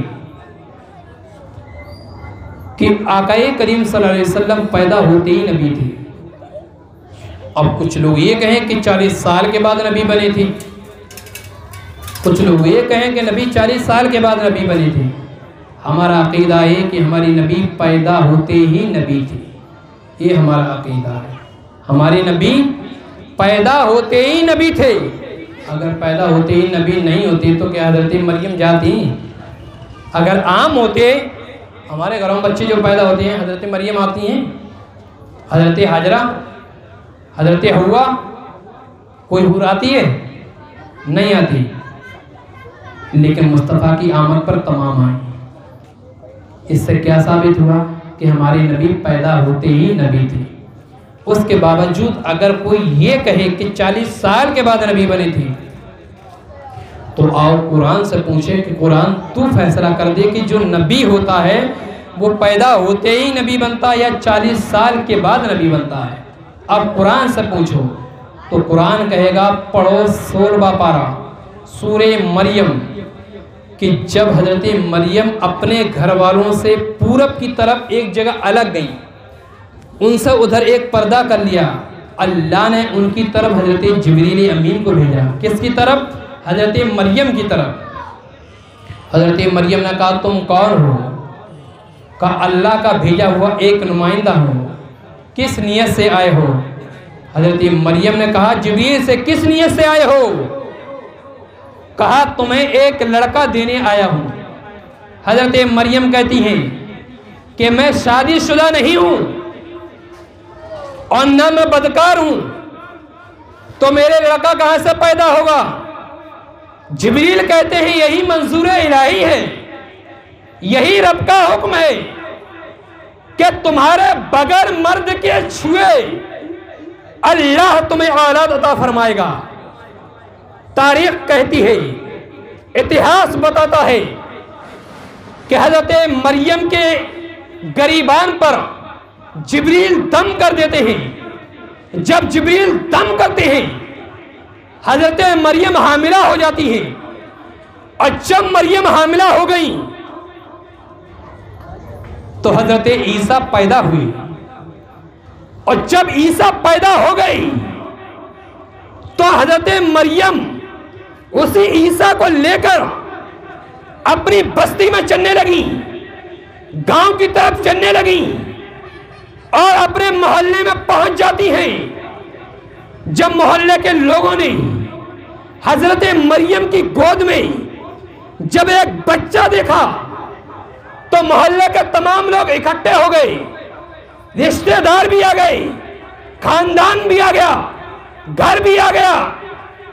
کہ آقا کریم صلی اللہ علیہ وسلم پیدا ہوتے ہی نبی تھے. اب کچھ لوگ یہ کہیں کہ 40 سال کے بعد نبی بنے تھے, کچھ لوگ یہ کہیں کہ نبی 40 سال کے بعد نبی بنے تھے. ہمارا عقیدہ ہے کہ ہماری نبی پیدا ہوتے ہی نبی تھے. یہ ہمارا عقیدہ ہے. ہمارے نبی پیدا ہوتے ہی نبی تھے. اگر پیدا ہوتے ہی نبی نہیں ہوتے تو کیا حضرت مریم جاتی؟ اگر عام ہوتے, ہمارے گھروں میں بچے جو پیدا ہوتے ہیں حضرت مریم آتی ہیں, حضرت ہاجرہ, حضرت حوا, کوئی حور آتی ہے؟ نہیں آتی. لیکن مصطفیٰ کی آمد پر تمام آئیں. اس سے کیا ثابت ہوا کہ ہمارے نبی پیدا ہوتے ہی نبی تھے. اس کے باوجود اگر کوئی یہ کہے کہ 40 سال کے بعد نبی بنے تھے تو آؤ قرآن سے پوچھیں کہ قرآن تو فیصلہ کر دے کہ جو نبی ہوتا ہے وہ پیدا ہوتے ہی نبی بنتا ہے یا 40 سال کے بعد نبی بنتا ہے. اب قرآن سے پوچھو تو قرآن کہے گا پڑھو 16واں پارہ سورہ مریم کہ جب حضرت مریم اپنے گھر والوں سے پورب کی طرف ایک جگہ الگ گئی, ان سے ادھر ایک پردہ کر لیا, اللہ نے ان کی طرف حضرت جبریل امین کو بھیجا. کس کی طرف؟ حضرت مریم کی طرف. حضرت مریم نے کہا تم کون ہو؟ کہا اللہ کا بھیجا ہوا ایک نمائندہ ہوں. کس نیت سے آئے ہو؟ حضرت مریم نے کہا جبریل سے. کس نیت سے آئے ہو؟ کہا تمہیں ایک لڑکا دینے آیا ہوں. حضرت مریم کہتی ہیں کہ میں شادی شدہ نہیں ہوں اور نہ میں بدکار ہوں, تو میرے لڑکا کہاں سے پیدا ہوگا؟ جبریل کہتے ہیں یہی منظور الہی ہے, یہی رب کا حکم ہے کہ تمہارے بغیر مرد کے چھوئے اللہ تمہیں اولاد عطا فرمائے گا. تاریخ کہتی ہے, اتہاس بتاتا ہے کہ حضرت مریم کے گریبان پر جبریل دم کر دیتے ہیں. جب جبریل دم کرتے ہیں حضرت مریم حاملہ ہو جاتی ہیں, اور جب مریم حاملہ ہو گئی تو حضرت عیسیٰ پیدا ہوئے, اور جب عیسیٰ پیدا ہو گئی تو حضرت مریم اسی عیسیٰ کو لے کر اپنی بستی میں چلنے لگی, گاؤں کی طرف چلنے لگی اور اپنے محلے میں پہنچ جاتی ہیں. جب محلے کے لوگوں نے حضرت مریم کی گود میں جب ایک بچہ دیکھا تو محلے کے تمام لوگ اکٹھے ہو گئے, رشتہ دار بھی آ گئے, خاندان بھی آ گیا, گھر بھی آ گیا,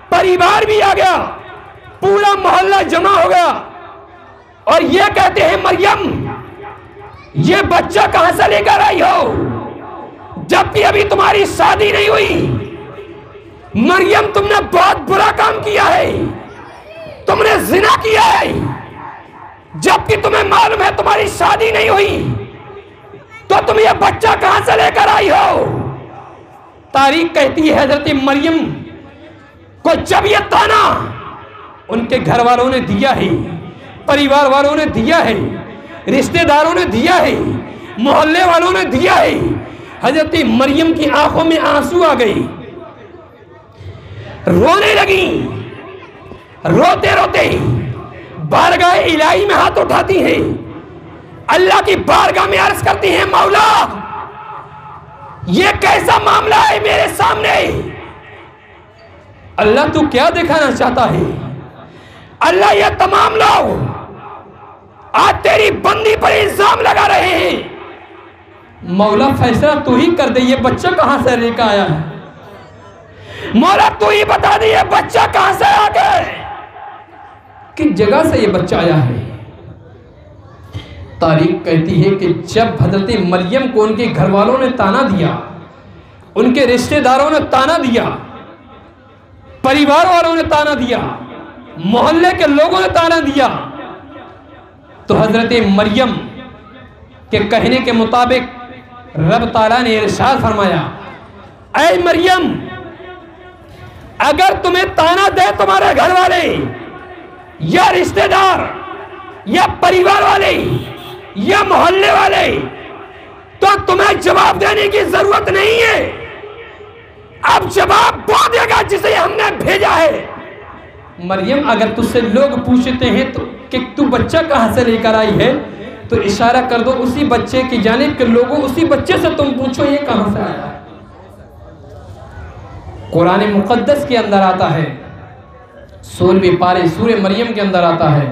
پریوار بھی آ گیا, پورا محلہ جمع ہو گیا اور یہ کہتے ہیں مریم یہ بچہ کہاں سے لے کر آئی ہو جب بھی ابھی تمہاری شادی نہیں ہوئی؟ مریم تم نے بہت برا کام کیا ہے، تم نے زنا کیا ہے، جبکہ تمہیں معلوم ہے تمہاری شادی نہیں ہوئی، تو تم یہ بچہ کہاں سے لے کر آئی ہو؟ تاریخ کہتی ہے حضرت مریم کو جب یہ تانا ان کے گھر والوں نے دیا ہے، پریوار والوں نے دیا ہے، رشتہ داروں نے دیا ہے، محلے والوں نے دیا ہے، حضرت مریم کی آنکھوں میں آنسو آ گئی، رونے لگی، روتے روتے بارگاہ الہی میں ہاتھ اٹھاتی ہیں، اللہ کی بارگاہ میں عرض کرتی ہیں، مولا یہ کیسا معاملہ ہے میرے سامنے؟ اللہ تو کیا دکھانا چاہتا ہے؟ اللہ یہ تمام لوگ آج تیری بندی پر الزام لگا رہے ہیں، مولا فیصلہ تو ہی کر دے، یہ بچہ کہاں سے لے کر آیا ہے؟ مولا تو ہی بتا دے یہ بچہ کہاں سے آ گیا ہے، کس جگہ سے یہ بچہ آیا ہے؟ تاریخ کہتی ہے کہ جب حضرت مریم کو ان کے گھر والوں نے تانا دیا، ان کے رشتہ داروں نے تانا دیا، پریوار والوں نے تانا دیا، محلے کے لوگوں نے تانا دیا، تو حضرت مریم کے کہنے کے مطابق رب تعالیٰ نے ارشاد فرمایا، اے مریم اگر تمہیں تانا دے تمہارے گھر والے یا رشتہ دار یا پریوار والے یا محلے والے، تو تمہیں جواب دینے کی ضرورت نہیں ہے، اب جواب وہ دے گا جسے ہم نے بھیجا ہے۔ مریم اگر تجھ سے لوگ پوچھتے ہیں تو کہ تو بچہ کہاں سے لے کر آئی ہے، تو اشارہ کر دو اسی بچے کی جانب کہ لوگوں اسی بچے سے تم پوچھو یہ کہاں سے آیا ہے۔ قرآن مقدس کے اندر آتا ہے، 16ویں پارے سورہ مریم کے اندر آتا ہے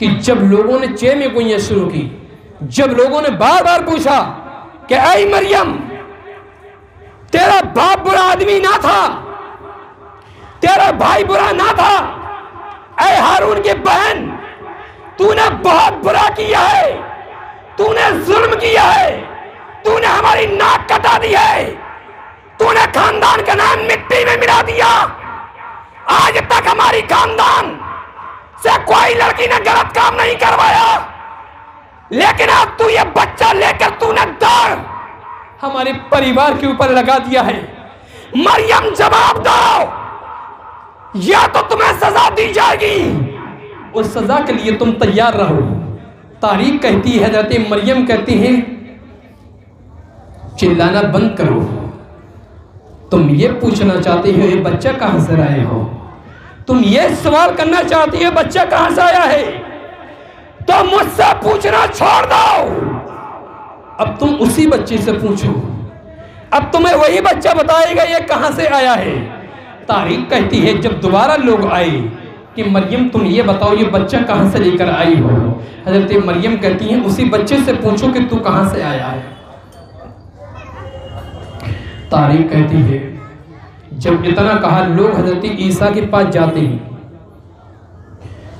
کہ جب لوگوں نے چے میں گوئیاں شروع کی، جب لوگوں نے بار بار پوچھا کہ اے مریم تیرا باپ برا آدمی نہ تھا، تیرا بھائی برا نہ تھا، اے ہارون کی بہن تو نے بہت برا کیا ہے، تو نے ظلم کیا ہے، تو نے ہماری ناک کٹا دی ہے، تو نے خاندان کا نام مٹی میں ملا دیا، آج تک ہماری خاندان سے کوئی لڑکی نے غلط کام نہیں کروایا، لیکن اب تو یہ بچہ لے کر تو نے دار ہمارے پریوار کے اوپر لگا دیا ہے۔ مریم جواب دو، یا تو تمہیں سزا دی جائے گی، اس سزا کے لیے تم تیار رہو۔ تاریخ کہتی ہے حضرت مریم کہتی ہیں چلانا بند کرو، تم یہ پوچھنا چاہتے ہو یہ بچہ کہاں سے آئے ہو، تم یہ سوال کرنا چاہتی ہو بچہ کہاں سے آیا ہے، تو مجھ سے پوچھنا چھوڑ دو، اب تم اسی بچے سے پوچھو، اب تمہیں وہی بچہ بتائے گا یہ کہاں سے آیا ہے۔ تاریخ کہتی ہے جب دوبارہ لوگ آئے کہ مریم تم یہ بتاؤ یہ بچہ کہاں سے لے کر آئی ہو، حضرت مریم کہتی ہیں اسی بچے سے پوچھو کہ تو کہاں سے آیا ہے۔ تاریخ کہتی ہے جب اتنا کہا لوگ حضرت عیسیٰ کے پاس جاتے ہیں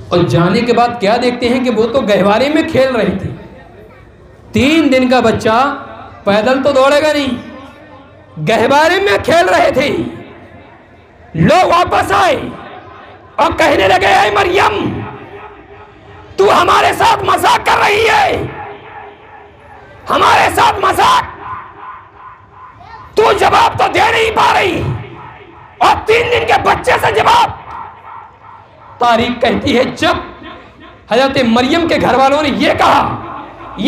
اور جانے کے بعد کیا دیکھتے ہیں کہ وہ تو گہوارے میں کھیل رہے تھے، 3 دن کا بچہ پیدل تو دوڑے گا نہیں، گہوارے میں کھیل رہے تھے۔ لوگ واپس آئے اور کہنے لگے اے مریم تو ہمارے ساتھ مذاق کر رہی ہے، ہمارے ساتھ مذاق، تو جواب تو دے نہیں پا رہی اور 3 دن کے بچے سے جواب۔ تاریخ کہتی ہے جب حضرت مریم کے گھر والوں نے یہ کہا،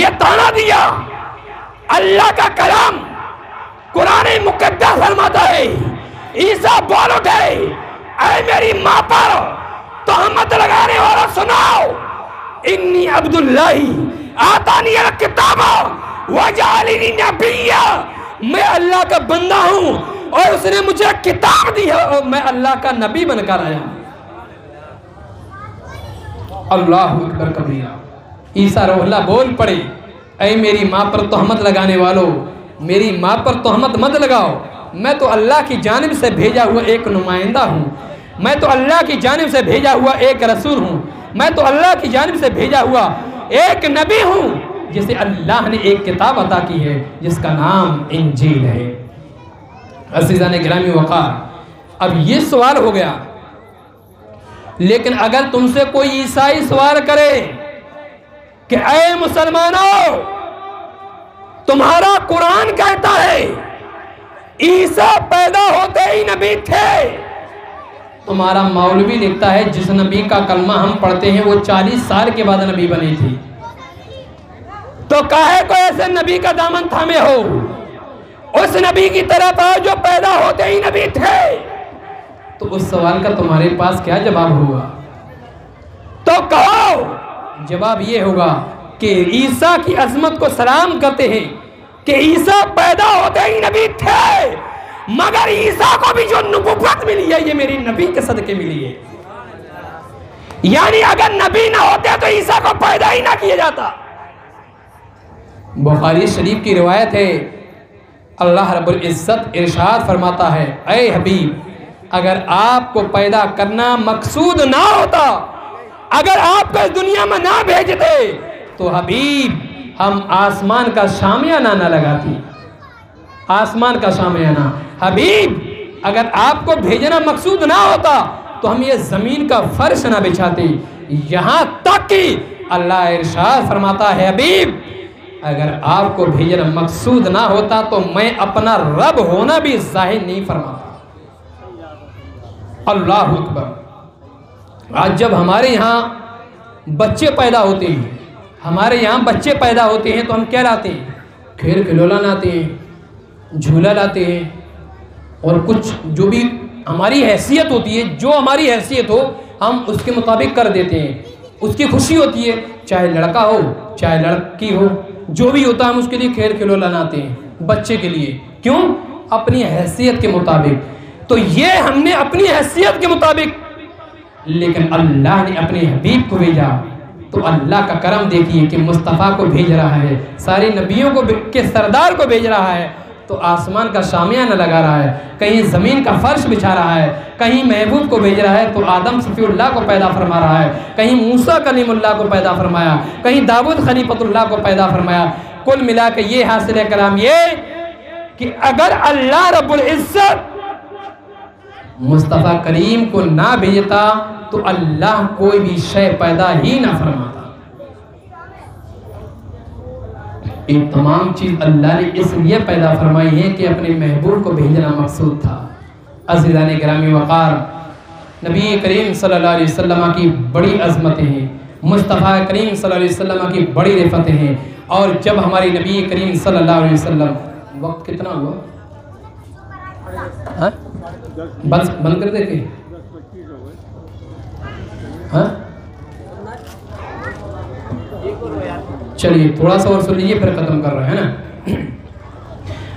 یہ تانا دیا، اللہ کا کلام قرآن مقدس فرماتا ہے عیسیٰ بول اٹھے اے میری ماں پر تہمت لگانے والا سناؤ، انی عبداللہ آتانی الکتاب وجعلنی نبیا، میں اللہ کا بندہ ہوں اور اس نے مجھے کتاب دی ہے اور میں اللہ کا نبی بن کر آیا۔ اللہ اکبر کبیرہ۔ عیسیٰ روح اللہ بول پڑے اے میری ماں پر تہمت لگانے والو، میری ماں پر تہمت مت لگاؤ، میں تو اللہ کی جانب سے بھیجا ہوا ایک نمائندہ ہوں، میں تو اللہ کی جانب سے بھیجا ہوا ایک رسول ہوں، میں تو اللہ کی جانب سے بھیجا ہوا ایک نبی ہوں، جسے اللہ نے ایک کتاب عطا کی ہے جس کا نام انجیل ہے۔ عزیزان گرامی وقار، اب یہ سوال ہو گیا، لیکن اگر تم سے کوئی عیسائی سوال کرے کہ اے مسلمانوں، تمہارا قرآن کہتا ہے عیسیٰ پیدا ہوتے ہی نبی تھے، تمہارا مولوی لکھتا ہے جس نبی کا کلمہ ہم پڑھتے ہیں وہ 40 سال کے بعد نبی بنی تھی، تو کاہے کو ایسے نبی کا دامن تھامے ہو؟ اس نبی کی طرف آؤ جو پیدا ہوتے ہی نبی تھے۔ تو اس سوال کا تمہارے پاس کیا جواب ہوگا؟ تو کہو، جواب یہ ہوگا کہ عیسیٰ کی عظمت کو سلام کرتے ہیں کہ عیسیٰ پیدا ہوتے ہی نبی تھے، مگر عیسیٰ کو بھی جو نبوت ملی ہے یہ میری نبی کے صدقے ملی ہے۔ یعنی اگر نبی نہ ہوتے تو عیسیٰ کو پیدا ہی نہ کیا جاتا۔ بخاری شریف کی روایت ہے، اللہ رب العزت ارشاد فرماتا ہے، اے حبیب، اگر آپ کو پیدا کرنا مقصود نہ ہوتا، اگر آپ کو اس دنیا میں نہ بھیجتے تو حبیب ہم آسمان کا شامیانہ نہ لگاتی، آسمان کا شامیانہ۔ حبیب اگر آپ کو بھیجنا مقصود نہ ہوتا تو ہم یہ زمین کا فرش نہ بچھاتے، یہاں تک کہ اللہ ارشاد فرماتا ہے، حبیب اگر آپ کو بھیجنا مقصود نہ ہوتا تو میں اپنا رب ہونا بھی ظاہر نہیں فرماتا۔ اللہ اکبر۔ آج جب ہمارے یہاں بچے پیدا ہوتے ہیں، ہمارے یہاں بچے پیدا ہوتے ہیں تو ہم کیا لاتے ہیں؟ کھیل کھلونا لاتے ہیں، جھولا لاتے ہیں، اور کچھ جو بھی ہماری حیثیت ہوتی ہے، جو ہماری حیثیت ہو ہم اس کے مطابق کر دیتے ہیں۔ اس کی خوشی ہوتی ہے، چاہے لڑکا ہو چاہے لڑکی ہو، جو بھی ہوتا ہے ہم اس کے لیے کھیل کھلونا لاتے ہیں بچے کے لیے۔ کیوں؟ اپنی حیثیت کے مطابق۔ تو یہ ہم نے اپنی حیثیت کے مطابق، لیکن اللہ نے اپنے حبیب کو بھیجا تو اللہ کا کرم دیکھیے کہ مصطفیٰ کو بھیج رہا ہے، سارے نبیوں کو کے سردار کو بھیج رہا ہے، تو آسمان کا شامیانہ لگا رہا ہے، کہیں زمین کا فرش بچھا رہا ہے، کہیں محبوب کو بھیج رہا ہے تو آدم صفی اللہ کو پیدا فرما رہا ہے، کہیں موسیٰ کلیم اللہ کو پیدا فرمایا، کہیں داؤد خلیفۃ اللہ کو پیدا فرمایا۔ کل ملا کے یہ حاصل ہے کلام یہ کہ اگر اللہ رب العزت مصطفیٰ کریم کو نہ بھیجتا تو اللہ کوئی بھی شے پیدا ہی نہ فرماتا۔ یہ تمام چیز اللہ نے اس لیے پیدا فرمائی ہے کہ اپنے محبوب کو بھیجنا مقصود تھا۔ عزیزان گرامی وقار، نبی کریم صلی اللہ علیہ وسلم کی بڑی عظمتیں ہیں، مصطفیٰ کریم صلی اللہ علیہ وسلم کی بڑی رفعتیں ہیں، اور جب ہمارے نبی کریم صلی اللہ علیہ وسلم، وقت کتنا ہوا؟ ہاں بس بند کر دے کے ہاں چلیے تھوڑا سا اور سن لیجیے پھر ختم کر رہے ہیں نا۔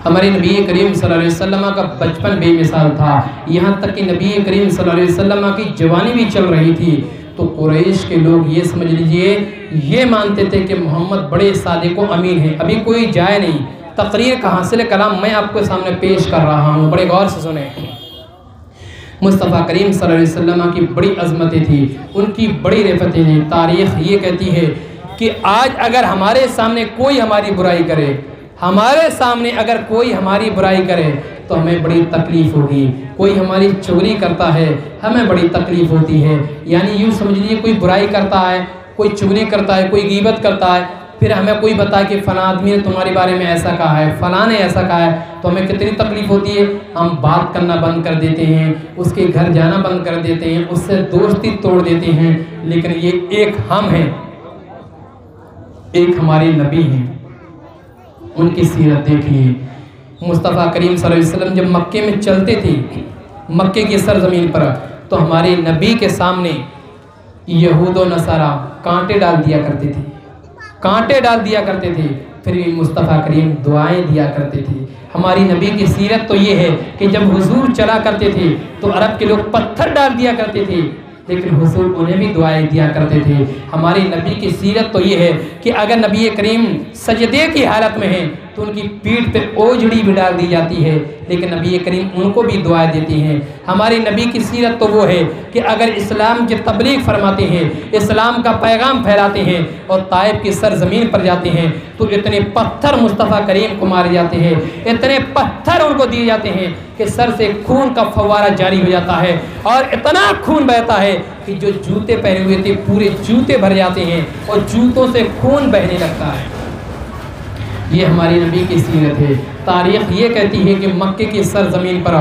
ہمارے نبی کریم صلی اللہ علیہ وسلم کا بچپن بے مثال تھا، یہاں تک کہ نبی کریم صلی اللہ علیہ وسلم کی جوانی بھی چل رہی تھی تو قریش کے لوگ یہ سمجھ لیجئے یہ مانتے تھے کہ محمد بڑے صادق و امین ہیں۔ ابھی کوئی جائے نہیں، تقریر کا حاصل کلام میں آپ کو سامنے پیش کر رہا ہوں، بڑے غور سے سنیں۔ مصطفیٰ کریم صلی اللہ علیہ وسلم کی بڑی عظمتیں تھی، ان کی بڑی رفعتیں ہیں۔ تاریخ یہ کہتی ہے کہ آج اگر ہمارے سامنے کوئی ہماری برائی کرے، ہمارے سامنے اگر کوئی ہماری برائی کرے تو ہمیں بڑی تکلیف ہوگی، کوئی ہماری چغلی کرتا ہے ہمیں بڑی تکلیف ہوتی ہے۔ یعنی یوں سمجھ لیجیے کوئی برائی کرتا ہے، کوئی چغلی کرتا ہے، کوئی غیبت کرتا ہے، پھر ہمیں کوئی بتائے کہ فلاں آدمی نے تمہارے بارے میں ایسا کہا ہے، فلاں نے ایسا کہا ہے، تو ہمیں کتنی تکلیف ہوتی ہے، ہم بات کرنا بند کر دیتے ہیں، اس کے گھر جانا بند کر دیتے ہیں، اس سے دوستی توڑ دیتے ہیں۔ لیکن یہ ایک ہم ہیں، ایک ہمارے نبی ہیں، ان کی سیرت دیکھیے۔ مصطفیٰ کریم صلی اللہ علیہ وسلم جب مکے میں چلتے تھے، مکے کی سرزمین پر، تو ہمارے نبی کے سامنے یہود و نصارہ کانٹے ڈال دیا کرتے تھے، کانٹے ڈال دیا کرتے تھے، پھر بھی مصطفیٰ کریم دعائیں دیا کرتے تھے۔ ہماری نبی کی سیرت تو یہ ہے کہ جب حضور چلا کرتے تھے تو عرب کے لوگ پتھر ڈال دیا کرتے تھے، لیکن حضور انہیں بھی دعائیں دیا کرتے تھے۔ ہماری نبی کی سیرت تو یہ ہے کہ اگر نبی کریم سجدے کی حالت میں ہیں تو ان کی پیٹھ پہ اوجڑی بھی ڈال دی جاتی ہے، لیکن نبی کریم ان کو بھی دعائیں دیتی ہیں۔ ہمارے نبی کی سیرت تو وہ ہے کہ اگر اسلام کی تبلیغ فرماتے ہیں، اسلام کا پیغام پھیلاتے ہیں اور طائف کی سرزمین پر جاتے ہیں تو اتنے پتھر مصطفیٰ کریم کو مارے جاتے ہیں، اتنے پتھر ان کو دیے جاتے ہیں کہ سر سے خون کا فوارہ جاری ہو جاتا ہے اور اتنا خون بہتا ہے کہ جو جوتے پہنے ہوئے تھے پورے جوتے بھر جاتے ہیں اور جوتوں سے خون بہنے لگتا ہے۔ یہ ہماری نبی کی سیرت ہے۔ تاریخ یہ کہتی ہے کہ مکے کی سرزمین پر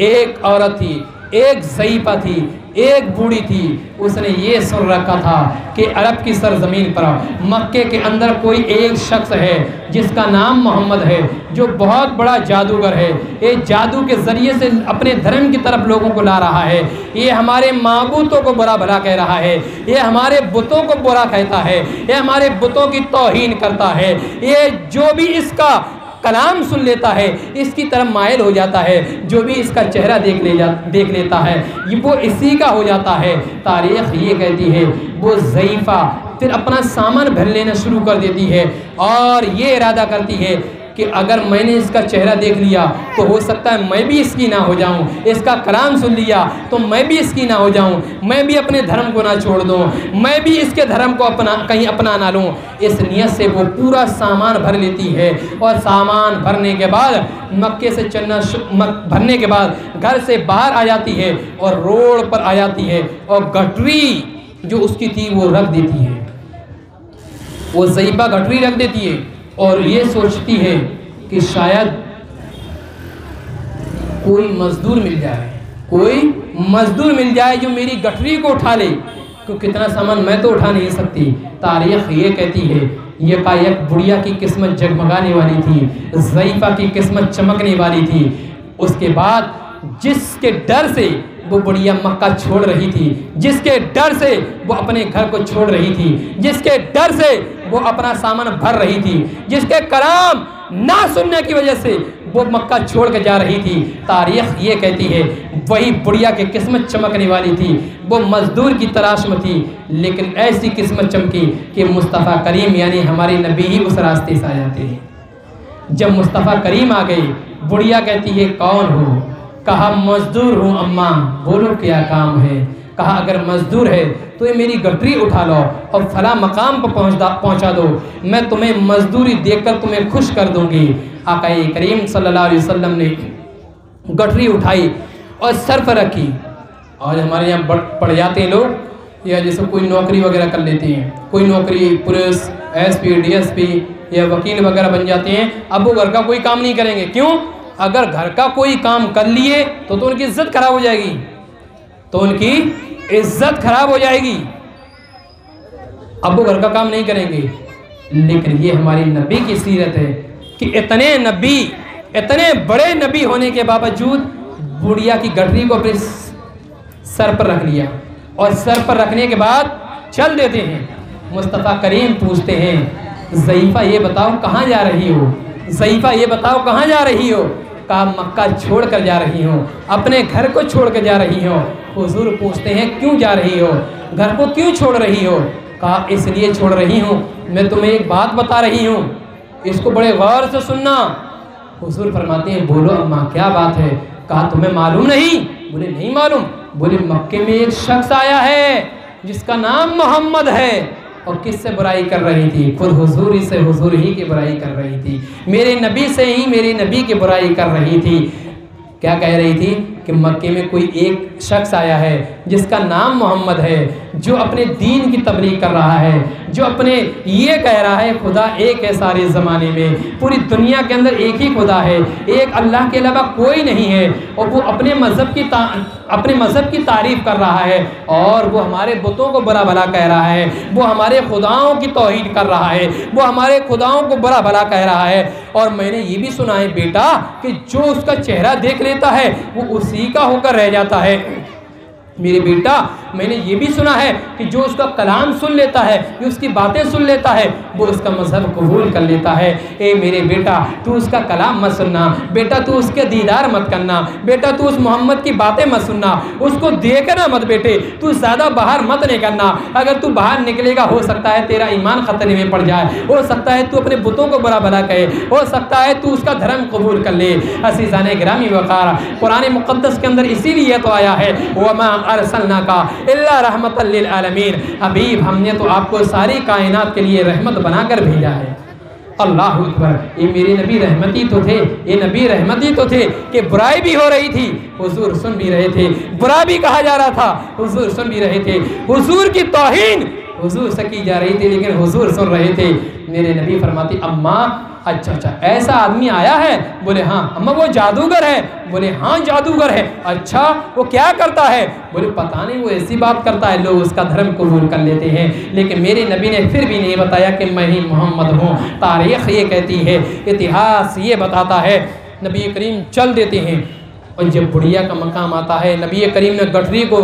ایک عورت تھی، ایک ضعیفہ تھی، ایک بوڑھی تھی، اس نے یہ سن رکھا تھا کہ عرب کی سرزمین پر مکے کے اندر کوئی ایک شخص ہے جس کا نام محمد ہے، جو بہت بڑا جادوگر ہے، یہ جادو کے ذریعے سے اپنے دھرم کی طرف لوگوں کو لا رہا ہے، یہ ہمارے معبودوں کو برا بھلا کہہ رہا ہے، یہ ہمارے بتوں کو برا کہتا ہے، یہ ہمارے بتوں کی توہین کرتا ہے، یہ جو بھی اس کا کلام سن لیتا ہے اس کی طرف مائل ہو جاتا ہے، جو بھی اس کا چہرہ دیکھ لیتا ہے وہ اسی کا ہو جاتا ہے۔ تاریخ یہ کہتی ہے وہ ضعیفہ پھر اپنا سامان بھر لینا شروع کر دیتی ہے اور یہ ارادہ کرتی ہے کہ اگر میں نے اس کا چہرہ دیکھ لیا تو ہو سکتا ہے میں بھی اس کی نہ ہو جاؤں، اس کا کلام سن لیا تو میں بھی اس کی نہ ہو جاؤں، میں بھی اپنے دھرم کو نہ چھوڑ دوں، میں بھی اس کے دھرم کو کہیں اپنا نہ لوں۔ اس نیت سے وہ پورا سامان بھر لیتی ہے اور سامان بھرنے کے بعد مکے سے بھرنے کے بعد گھر سے باہر آ جاتی ہے اور روڈ پر آ جاتی ہے اور گٹری جو اس کی تھی وہ رکھ دیتی ہے، وہ ضعیفہ گٹری رکھ دیتی ہے اور یہ سوچتی ہے کہ شاید کوئی مزدور مل جائے جو میری گٹری کو اٹھا لے، کیونکہ کتنا سامان میں تو اٹھا نہیں سکتی۔ تاریخ یہ کہتی ہے یکایک بڑھیا کی قسمت جگمگانے والی تھی، ضعیفہ کی قسمت چمکنے والی تھی۔ اس کے بعد جس کے ڈر سے وہ بڑھیا مکہ چھوڑ رہی تھی، جس کے ڈر سے وہ اپنے گھر کو چھوڑ رہی تھی، جس کے ڈر سے وہ اپنا سامان بھر رہی تھی، جس کے کلام نہ سننے کی وجہ سے وہ مکہ چھوڑ کے جا رہی تھی، تاریخ یہ کہتی ہے وہی بڑھیا کی قسمت چمکنے والی تھی، وہ مزدور کی تلاش میں تھی، لیکن ایسی قسمت چمکی کہ مصطفیٰ کریم یعنی ہمارے نبی ہی اس راستے سے آ جاتے ہیں۔ جب مصطفیٰ کریم آ گئے، بڑھیا کہتی ہے کون ہو؟ کہا مزدور ہوں اماں، بولو کیا کام ہے؟ کہا اگر مزدور ہے تو یہ میری گٹری اٹھا لو اور فلاں مقام پر پہنچا دو، میں تمہیں مزدوری دیکھ کر تمہیں خوش کر دوں گی۔ آقا کریم صلی اللہ علیہ وسلم نے گٹری اٹھائی اور سر پر رکھی۔ آج ہمارے یہاں پڑ جاتے ہیں لوگ یا جیسے کوئی نوکری وغیرہ کر لیتے ہیں، کوئی نوکری police S P D S P یا وکیل وغیرہ بن جاتے ہیں، اب وہ گھر کا کوئی کام نہیں کریں گے۔ کیوں؟ اگر گھر کا کوئی کام کر لیے تو ان کی عزت خراب ہو جائے گی، تو ان کی عزت خراب ہو جائے گی، اب وہ گھر کا کام نہیں کریں گے۔ لیکن یہ ہماری نبی کی سیرت ہے کہ اتنے بڑے نبی ہونے کے باوجود بڑھیا کی گٹری کو اپنے سر پر رکھ لیا اور سر پر رکھنے کے بعد چل دیتے ہیں۔ مصطفیٰ کریم پوچھتے ہیں ضعیفہ یہ بتاؤ کہاں جا رہی ہو؟ ضعیفہ یہ بتاؤ کہاں جا رہی ہو؟ کہا مکہ چھوڑ کر جا رہی ہوں، اپنے گھر کو چھوڑ کر جا رہی ہوں۔ حضور پوچھتے ہیں کیوں جا رہی ہو؟ گھر کو کیوں چھوڑ رہی ہو؟ کہا اس لیے چھوڑ رہی ہوں میں تمہیں ایک بات بتا رہی ہوں، اس کو بڑے غور سے سننا۔ حضور فرماتے ہیں بولو اماں کیا بات ہے؟ کہا تمہیں معلوم نہیں؟ بولے نہیں معلوم۔ بولے مکے میں ایک شخص آیا ہے جس کا نام محمد ہے، اور کس سے برائی کر رہی تھی؟ خود حضور ہی کی برائی کر رہی تھی، میرے نبی سے ہی میرے نبی کی برائی کر رہی تھی۔ کیا کہہ رہی تھی؟ کہ مکے میں کوئی ایک شخص آیا ہے جس کا نام محمد ہے، جو اپنے دین کی تبلیغ کر رہا ہے، جو اپنے یہ کہہ رہا ہے خدا ایک ہے سارے زمانے میں، پوری دنیا کے اندر ایک ہی خدا ہے، ایک اللہ کے علاوہ کوئی نہیں ہے، اور وہ اپنے مذہب کی تعریف کر رہا ہے، اور وہ ہمارے بتوں کو برا بھلا کہہ رہا ہے، وہ ہمارے خداؤں کی توہین کر رہا ہے، وہ ہمارے خداؤں کو برا بھلا کہہ رہا ہے۔ اور میں نے یہ بھی سنا ہے بیٹا کہ جو اس کا چہرہ دیکھ لیتا ہے وہ اسی کا ہو کر رہ جاتا ہے۔ میرے بیٹا میں نے یہ بھی سنا ہے کہ جو اس کا کلام سن لیتا ہے، جو اس کی باتیں سن لیتا ہے، وہ اس کا مذہب قبول کر لیتا ہے۔ اے میرے بیٹا تو اس کا کلام مت سننا، بیٹا تو اس کے دیدار مت کرنا، بیٹا تو اس محمد کی باتیں مت سننا، اس کو دیکھنا مت بیٹے، تو زیادہ باہر مت نہیں کرنا۔ اگر تو باہر نکلے گا ہو سکتا ہے تیرا ایمان خطرے میں پڑ جائے، ہو سکتا ہے تو اپنے بتوں کو برا بھلا کہے، ہو سکتا ہے تو اس کا دھرم قبول کر لے۔ عزیزان گرامی وقار، قرآن مقدس کے اندر اسی لیے تو آیا ہے وَمَا أَرْسَلْنَاكَ إِلَّا رَحْمَةً لِلْعَالَمِينَ، حبیب ہم نے تو آپ کو ساری کائنات کے لیے رحمت بنا کر بھیجا ہے۔ اللہ اکبر، یہ میرے نبی رحمتی تو تھے، یہ نبی رحمتی تو تھے کہ برائی بھی ہو رہی تھی حضور سن بھی رہے تھے، برا بھی کہا جا رہا تھا حضور سن بھی رہے تھے، حضور کی توہین حضور سے کی جا رہی تھی لیکن حضور سن رہے تھے۔ میرے نبی فرماتی اماں اچھا ایسا آدمی آیا ہے؟ بولے ہاں۔ اماں وہ جادوگر ہے؟ بولے ہاں جادوگر ہے۔ اچھا وہ کیا کرتا ہے؟ بولے پتہ نہیں، وہ ایسی بات کرتا ہے لوگ اس کا دھرم قبول کر لیتے ہیں، لیکن میرے نبی نے پھر بھی نہیں بتایا کہ میں ہی محمد ہوں۔ تاریخ یہ کہتی ہے، اتہاس یہ بتاتا ہے، نبی کریم چل دیتے ہیں اور جب بڑھیا کا مقام آتا ہے نبی کریم نے گٹری کو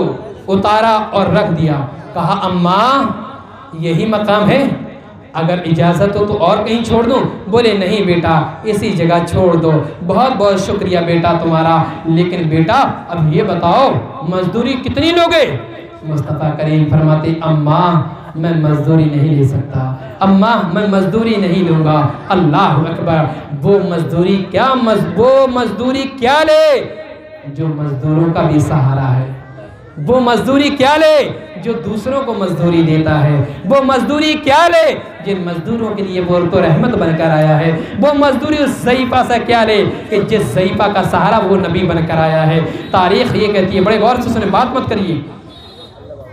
اتارا اور رکھ دیا، کہا اماں یہی مقام ہے، اگر اجازت ہو تو اور کہیں چھوڑ دوں؟ بولے نہیں بیٹا اسی جگہ چھوڑ دو، بہت بہت شکریہ بیٹا تمہارا، لیکن بیٹا اب یہ بتاؤ مزدوری کتنی لوگے؟ مصطفیٰ کریم فرماتے اماں میں مزدوری نہیں لے سکتا، اماں میں مزدوری نہیں لوں گا۔ اللہ اکبر، وہ مزدوری کیا لے جو مزدوروں کا بھی سہارا ہے، وہ مزدوری کیا لے جو دوسروں کو مزدوری دیتا ہے، وہ مزدوری کیا لے جن مزدوروں کے لیے وہ تو رحمت بن کر آیا ہے، وہ مزدوری اس ضعیفہ سے کیا لے کہ جس ضعیفہ کا سہارا وہ نبی بن کر آیا ہے۔ تاریخ یہ کہتی ہے، بڑے غور سے سنیں، بات مت کریے،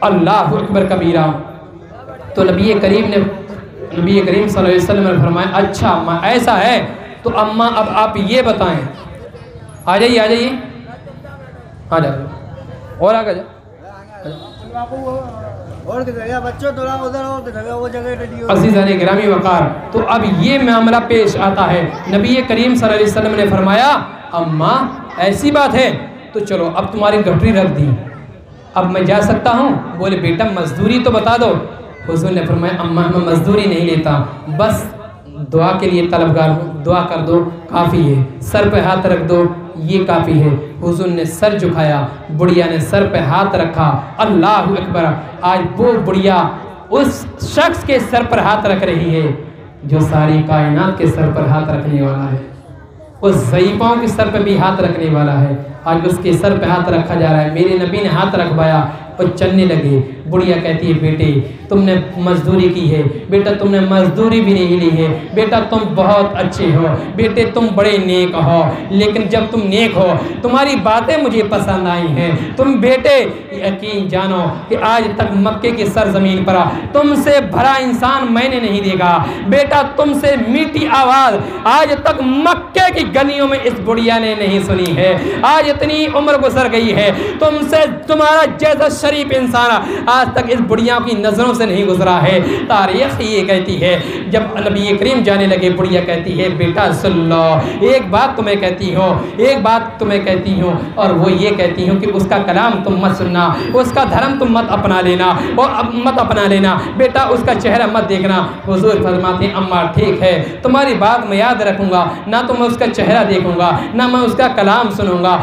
اللہ اکبر کبیرہ۔ تو نبی کریم صلی اللہ علیہ وسلم نے فرمایا اچھا اماں ایسا ہے تو اماں اب آپ یہ بتائیں، آ جائیے آ جائیے آ جائیے اور آگے جا۔ عزیزان گرامی وقار، تو اب یہ معاملہ پیش آتا ہے، نبی کریم صلی اللہ علیہ وسلم نے فرمایا اماں ایسی بات ہے تو چلو اب تمہاری گٹری رکھ دی، اب میں جا سکتا ہوں؟ بولے بیٹا مزدوری تو بتا دو۔ حضور نے فرمایا اماں میں مزدوری نہیں لیتا، بس دعا کے لیے طلبگار ہوں، دعا کر دو کافی ہے، سر پہ ہاتھ رکھ دو یہ کافی ہے۔ حضور نے سر جھکایا، بڑھیا نے سر پہ ہاتھ رکھا، اللہ اکبر۔ آج وہ بڑھیا اس شخص کے سر پر ہاتھ رکھ رہی ہے جو ساری کائنات کے سر پر ہاتھ رکھنے والا ہے، اس ضعیفوں کے سر پہ بھی ہاتھ رکھنے والا ہے، آج اس کے سر پہ ہاتھ رکھا جا رہا ہے۔ میرے نبی نے ہاتھ رکھوایا اور چلنے لگے۔ بڑھیا کہتی ہے بیٹے تم نے مزدوری کی ہے، بیٹا تم نے مزدوری بھی نہیں لی ہے، بیٹا تم بہت اچھے ہو، بیٹے تم بڑے نیک ہو، لیکن جب تم نیک ہو تمہاری باتیں مجھے پسند آئی ہیں، تم بیٹے یقین جانو کہ آج تک مکے کی سرزمین پر تم سے بھلا انسان میں نے نہیں دیکھا، بیٹا تم سے میٹھی آواز آج تک مکے کی گلیوں میں اس بڑھیا نے نہیں سنی ہے، آج اتنی عمر گزر گئی ہے تم سے تمہارا جیسا شریف انسان آج تک اس بڑھیا کی نظروں سے نہیں گزرا ہے۔ تاریخ یہ کہتی ہے جب نبی کریم جانے لگے بڑھیا کہتی ہے بیٹا سن لو، ایک بات تمہیں کہتی ہوں اور وہ یہ کہتی ہوں کہ اس کا کلام تم مت سننا، اس کا دھرم تم مت اپنا لینا بیٹا اس کا چہرہ مت دیکھنا۔ حضور فرماتے ہیں اماں ٹھیک ہے تمہاری بات میں یاد رکھوں گا، نہ تو میں اس کا چہرہ دیکھوں گا، نہ میں اس کا کلام سنوں گا،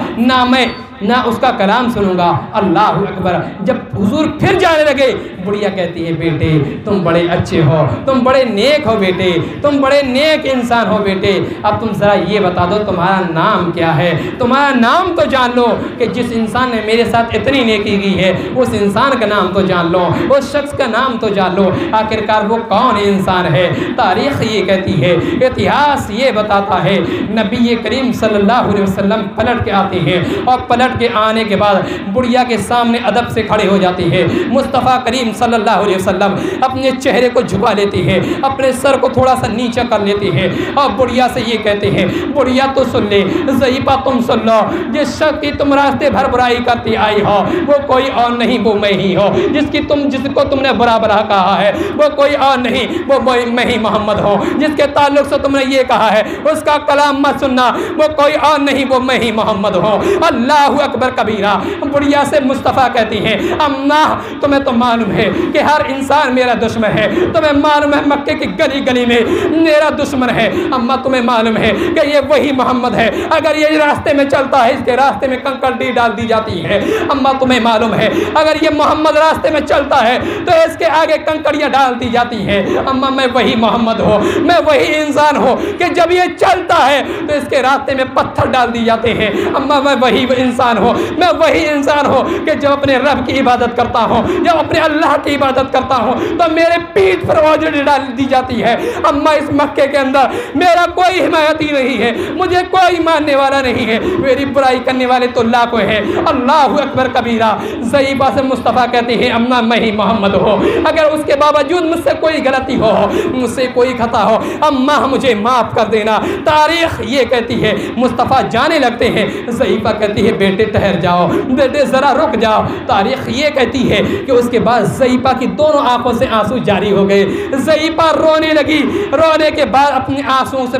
نہ اس کا کلام سنوں گا۔ اللہ اکبر۔ جب حضور پھر جانے لگے بڑھیا کہتی ہے بیٹے تم بڑے اچھے ہو، تم بڑے نیک ہو بیٹے، تم بڑے نیک انسان ہو بیٹے، اب تم ذرا یہ بتا دو تمہارا نام کیا ہے، تمہارا نام تو جان لو کہ جس انسان نے میرے ساتھ اتنی نیکی کی ہے اس انسان کا نام تو جان لو، اس شخص کا نام تو جان لو، آخرکار وہ کون انسان ہے۔ تاریخ یہ کہتی ہے، اتہاس یہ بتاتا ہے، نبی کریم صلی اللہ علیہ وسلم پلٹ کے آتے ہیں اور پلٹ کے آنے کے بعد بڑھیا کے سامنے ادب سے کھڑے ہو جاتے ہیں۔ مصطفیٰ کریم صلی اللہ علیہ وسلم اپنے چہرے کو جھکا لیتے ہیں، اپنے سر کو تھوڑا سا نیچے کر لیتے ہیں اور بڑھیا سے یہ کہتے ہیں، بڑھیا تو سن لے، ضعیفہ تم سن لو، جس شخص کی تم راستے بھر برائی کرتی آئی ہو وہ کوئی اور نہیں، وہ میں ہی ہوں، جس کو تم نے برا برا کہا ہے وہ کوئی اور نہیں، وہ میں ہی محمد ہوں، جس کے تعلق سے تم نے یہ کہا ہے اس کا کلام مت سننا، وہ کوئی اور نہیں، وہ میں ہی محمد ہوں۔ اللہ اکبر کبیرہ۔ بڑھیا سے مصطفیٰ کہتی ہیں، اماں تمہیں تو معلوم ہے کہ ہر انسان میرا دشمن ہے، تمہیں معلوم ہے مکے کی گلی گلی میں میرا دشمن ہے، اماں تمہیں معلوم ہے کہ یہ وہی محمد ہے، اگر یہ راستے میں چلتا ہے اس کے راستے میں کنکر ڈال دی جاتی ہے، اماں تمہیں معلوم ہے اگر یہ محمد راستے میں چلتا ہے تو اس کے آگے کنکڑیاں ڈال دی جاتی ہیں، اماں میں وہی محمد ہوں، میں وہی انسان ہوں کہ جب یہ چلتا ہے تو اس کے راستے میں پتھر ڈال دی جاتے ہیں، اماں میں وہی انسان ہوں، میں وہی انسان ہوں کہ جب اپنے رب کی عبادت کرتا ہوں، جب اپنے اللہ کی عبادت کرتا ہوں تو میرے پیٹھ پر اوجڑی ڈال دی جاتی ہے، اماں اس مکے کے اندر میرا کوئی حمایتی نہیں ہے، مجھے کوئی ماننے والا نہیں ہے، میری برائی کرنے والے تو لاکھوں ہیں۔ اللہ اکبر کبیرہ۔ ضعیفہ سے مصطفیٰ کہتے ہیں، اماں میں ہی محمد ہو، اگر اس کے باوجود مجھ سے کوئی غلطی ہو، مجھ سے کوئی خطا ہو، اماں مجھے معاف کر دینا۔ تاریخ یہ کہتی ہے مصطفیٰ جانے لگتے ہیں، ضعیفہ کہتی ہے بیٹے ٹھہر جاؤ، بیٹے ذرا رک جاؤ۔ تاریخ یہ کہتی ہے کہ اس کے بعد ضعیفہ کی دونوں آنکھوں سے آنسو جاری ہو گئے، ضعیفہ رونے لگی، رونے کے بعد اپنی آنسوؤں سے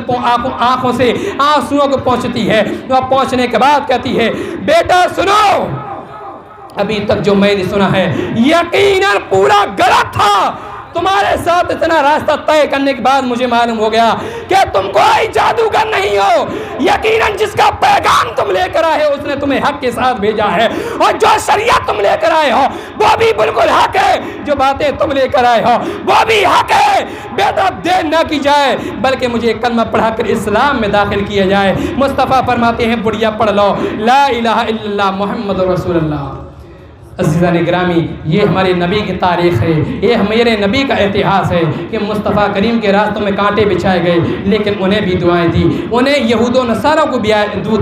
آنسوؤں کو پہنچتی ہے، اور پہنچنے کے بعد کہتی ہے بیٹا سنو، ابھی تک جو میں نے سنا ہے یقیناً پورا غلط تھا، تمہارے ساتھ اتنا راستہ طے کرنے کے بعد مجھے معلوم ہو گیا کہ تم کوئی جادوگر نہیں ہو، یقیناً جس کا پیغام تم لے کر آئے ہو اس نے تمہیں حق کے ساتھ بھیجا ہے، اور جو شریعت تم لے کر آئے ہو وہ بھی بالکل حق ہے، جو باتیں تم لے کر آئے ہو وہ بھی حق ہے، بیٹا دیر نہ کی جائے بلکہ مجھے کلمہ پڑھا کر اسلام میں داخل کیا جائے۔ مصطفیٰ فرماتے ہیں بڑھیا پڑھ لو لا الہ الا اللہ محمد رسول اللہ۔ عزیزان گرامی، یہ ہمارے نبی کی تاریخ ہے، یہ میرے نبی کا اتہاس ہے کہ مصطفیٰ کریم کے راستوں میں کانٹے بچھائے گئے لیکن انہیں بھی دعائیں دی، انہیں یہود و نصارہ کو بھی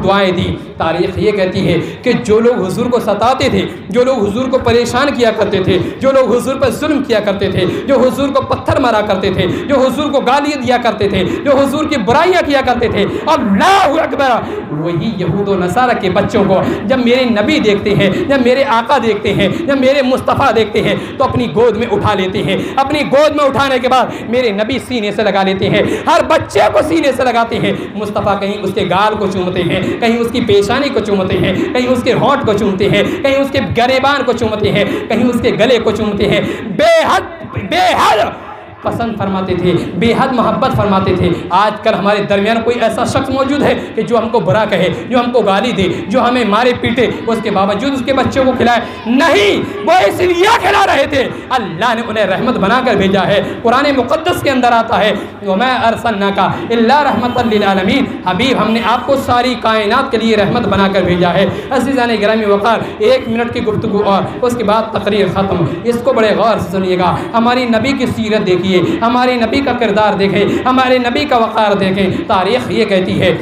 دعائیں دی۔ تاریخ یہ کہتی ہے کہ جو لوگ حضور کو ستاتے تھے، جو لوگ حضور کو پریشان کیا کرتے تھے، جو لوگ حضور پر ظلم کیا کرتے تھے، جو حضور کو پتھر مارا کرتے تھے، جو حضور کو گالیاں دیا کرتے تھے، جو حضور کی برائیاں کیا کرتے تھے، اللہ اکبر، وہی یہود و نصارہ کے بچوں کو جب میرے نبی دیکھتے ہیں، جب میرے آقا دیکھتے ہیں، جب میرے مصطفیٰ دیکھتے ہیں تو اپنی گود میں اٹھا لیتے ہیں، اپنی گود میں اٹھانے کے بعد میرے نبی سینے سے لگا لیتے ہیں، ہر بچے کو سینے سے لگاتے ہیں۔ مصطفیٰ کہیں اس کے گال کو چومتے ہیں، کہیں اس کی پیشانی کو چومتے ہیں، کہیں اس کے ہونٹ کو چومتے ہیں، کہیں اس کے گریبان کو چومتے ہیں، کہیں اس کے گلے کو چومتے ہیں، بے حد پسند فرماتے تھے، بے حد محبت فرماتے تھے۔ آج کل ہمارے درمیان کوئی ایسا شخص موجود ہے کہ جو ہم کو برا کہے، جو ہم کو گالی دے، جو ہمیں مارے پیٹے، اس کے باوجود اس کے بچوں کو کھلائے؟ نہیں، وہ اس لیے کھلا رہے تھے اللہ نے انہیں رحمت بنا کر بھیجا ہے۔ قرآن مقدس کے اندر آتا ہے وَمَا أَرْسَلْنَاكَ إِلَّا رَحْمَةً لِلْعَالَمِينَ، حبیب ہم نے آپ کو ساری کائنات کے لیے رحمت بنا کر بھیجا ہے۔ عزیزان گرامی وقار، 1 منٹ کی گفتگو اور اس کے بعد تقریر ختم، اس کو بڑے غور سے سنیے گا۔ ہماری نبی کی سیرت دیکھیے، ہمارے نبی کا کردار دیکھیں، ہمارے نبی کا وقار دیکھیں۔ تاریخ یہ کہتی ہے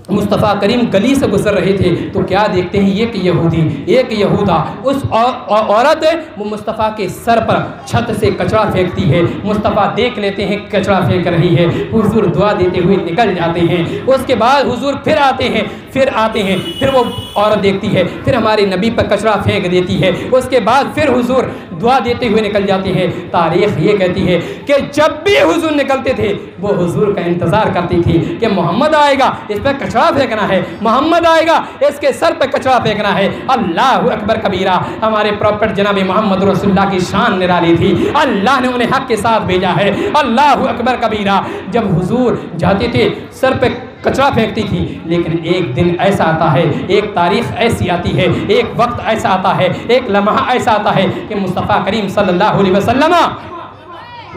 مصطفیٰ کریم گلی سے گزر رہے تھے تو کیا دیکھتے ہیں، ایک یہودی، ایک یہودا، اس عورت وہ مصطفیٰ کے سر پر چھت سے کچرا پھینکتی ہے، مصطفیٰ دیکھ لیتے ہیں کچرا پھینک رہی ہے، حضور دعا دیتے ہوئے نکل جاتے ہیں۔ اس کے بعد حضور پھر آتے ہیں، پھر وہ عورت دیکھتی ہے، پھر ہمارے نبی پر کچرا پھینک دیتی ہے، اس کے بعد پھر حضور دعا دیتے ہوئے نکل جاتے ہیں۔ تاریخ یہ کہتی ہے کہ جب بھی حضور نکلتے تھے وہ حضور کا انتظار کرتی تھی کہ محمد آئے گا، اس پہ کچرا پھینکنا ہے، محمد آئے گا، اس کے سر پہ کچرا پھینکنا ہے۔ اللہ اکبر کبیرہ۔ ہمارے پروفٹ جناب محمد رسول اللہ کی شان نرالی تھی، اللہ نے انہیں حق کے ساتھ بھیجا ہے۔ اللہ اکبر کبیرہ۔ جب حضور جاتے تھے سر پہ کچرا پھینکتی تھی، لیکن ایک دن ایسا آتا ہے، ایک تاریخ ایسی آتی ہے، ایک وقت ایسا آتا ہے، ایک لمحہ ایسا آتا ہے کہ مصطفیٰ کریم صلی اللہ علیہ وسلم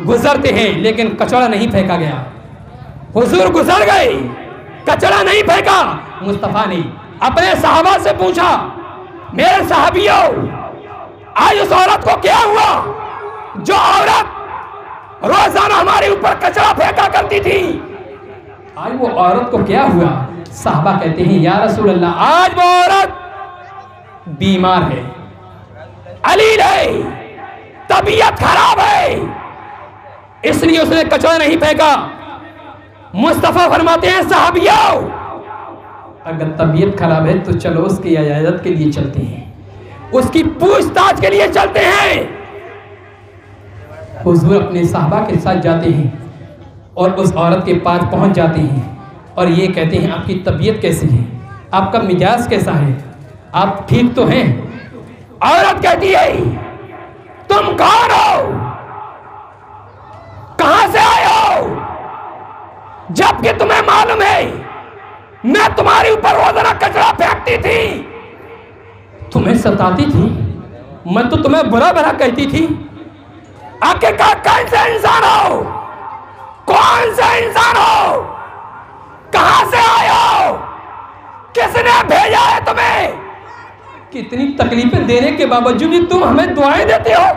گزرتے ہیں لیکن کچرا نہیں پھینکا گیا۔ حضور گزر گئے، کچرا نہیں پھینکا۔ مصطفیٰ نے اپنے صحابہ سے پوچھا، میرے صحابیوں آج اس عورت کو کیا ہوا جو عورت روزانہ ہمارے اوپر کچرا پھینکا کرتی تھی؟ آج وہ عورت کو کیا ہوا؟ صحابہ کہتے ہیں یا رسول اللہ آج وہ عورت بیمار ہے، علیل ہے، طبیعت خراب ہے اس لیے اس نے کچرا نہیں پھینکا. مصطفیٰ فرماتے ہیں صحابیوں اگر طبیعت خراب ہے تو چلو اس کی عیادت کے لیے چلتے ہیں, اس کی پوچھ تاچھ کے لیے چلتے ہیں. حضور اپنے صحابہ کے ساتھ جاتے ہیں اور اس عورت کے پاس پہنچ جاتے ہیں اور یہ کہتے ہیں آپ کی طبیعت کیسی ہے, آپ کا مزاج کیسا ہے, آپ ٹھیک تو ہیں؟ عورت کہتی ہے تم کون ہو, کہاں سے آئے ہو, جبکہ تمہیں معلوم ہے میں تمہارے اوپر روزانہ کچرا پھینکتی تھی, تمہیں ستاتی تھی, میں تو تمہیں برا برا کہتی تھی. آخر کہا کون سے انسان ہو, کون سے انسان ہو, کہاں سے آئے ہو, کس نے بھیجا ہے تمہیں؟ کتنی تکلیفیں دینے کے باوجود بھی تم ہمیں دعائیں دیتے ہو,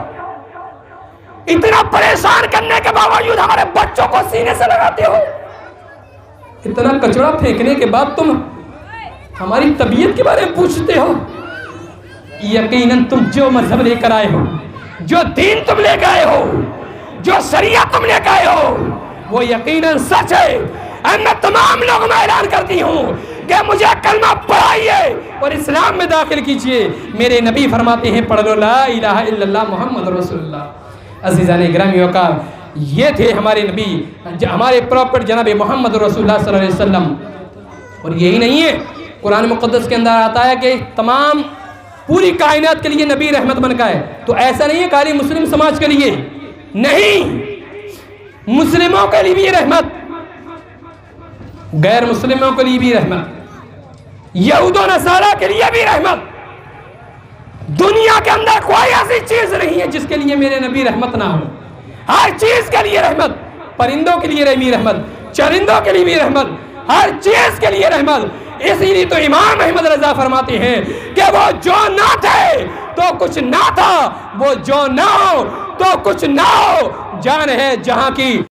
اتنا پریشان کرنے کے باوجود ہمارے بچوں کو سینے سے لگاتے ہو, اتنا کچرا پھینکنے کے بعد تم ہماری طبیعت کے بارے میں پوچھتے ہو. یقیناً تم جو مذہب لے کر آئے ہو, جو دین تم لے کے آئے ہو, جو شریعت تم لے کے آئے ہو وہ یقیناً سچ ہے. میں تمام لوگوں میں اعلان کرتی ہوں کہ مجھے کلمہ پڑھائیے اور اسلام میں داخل کیجئے. میرے نبی فرماتے ہیں پڑھ لو لا الہ الا اللہ محمد رسول اللہ. عزیزان گرامی وقار, یہ تھے ہمارے نبی, ہمارے پراپر جناب محمد رسول اللہ صلی اللہ علیہ وسلم. اور یہی نہیں ہے, قرآن مقدس کے اندر آتا ہے کہ تمام پوری کائنات کے لیے نبی رحمت بن کا ہے. تو ایسا نہیں ہے خالی مسلم سماج کے لیے نہیں, مسلموں کے لیے بھی رحمت, غیر مسلموں کے لیے بھی رحمت, یہود و نصارہ کے لیے بھی رحمت. دنیا کے اندر کوئی ایسی چیز نہیں ہے جس کے لیے میرے نبی رحمت نہ ہو. ہر چیز کے لیے رحمت, پرندوں کے لیے بھی رحمت, چرندوں کے لیے بھی رحمت, ہر چیز کے لیے رحمت. اسی لیے تو امام احمد رضا فرماتے ہیں کہ وہ جو نہ تھے تو کچھ نہ تھا, وہ جو نہ ہو تو کچھ نہ ہو, جان ہے جہاں کی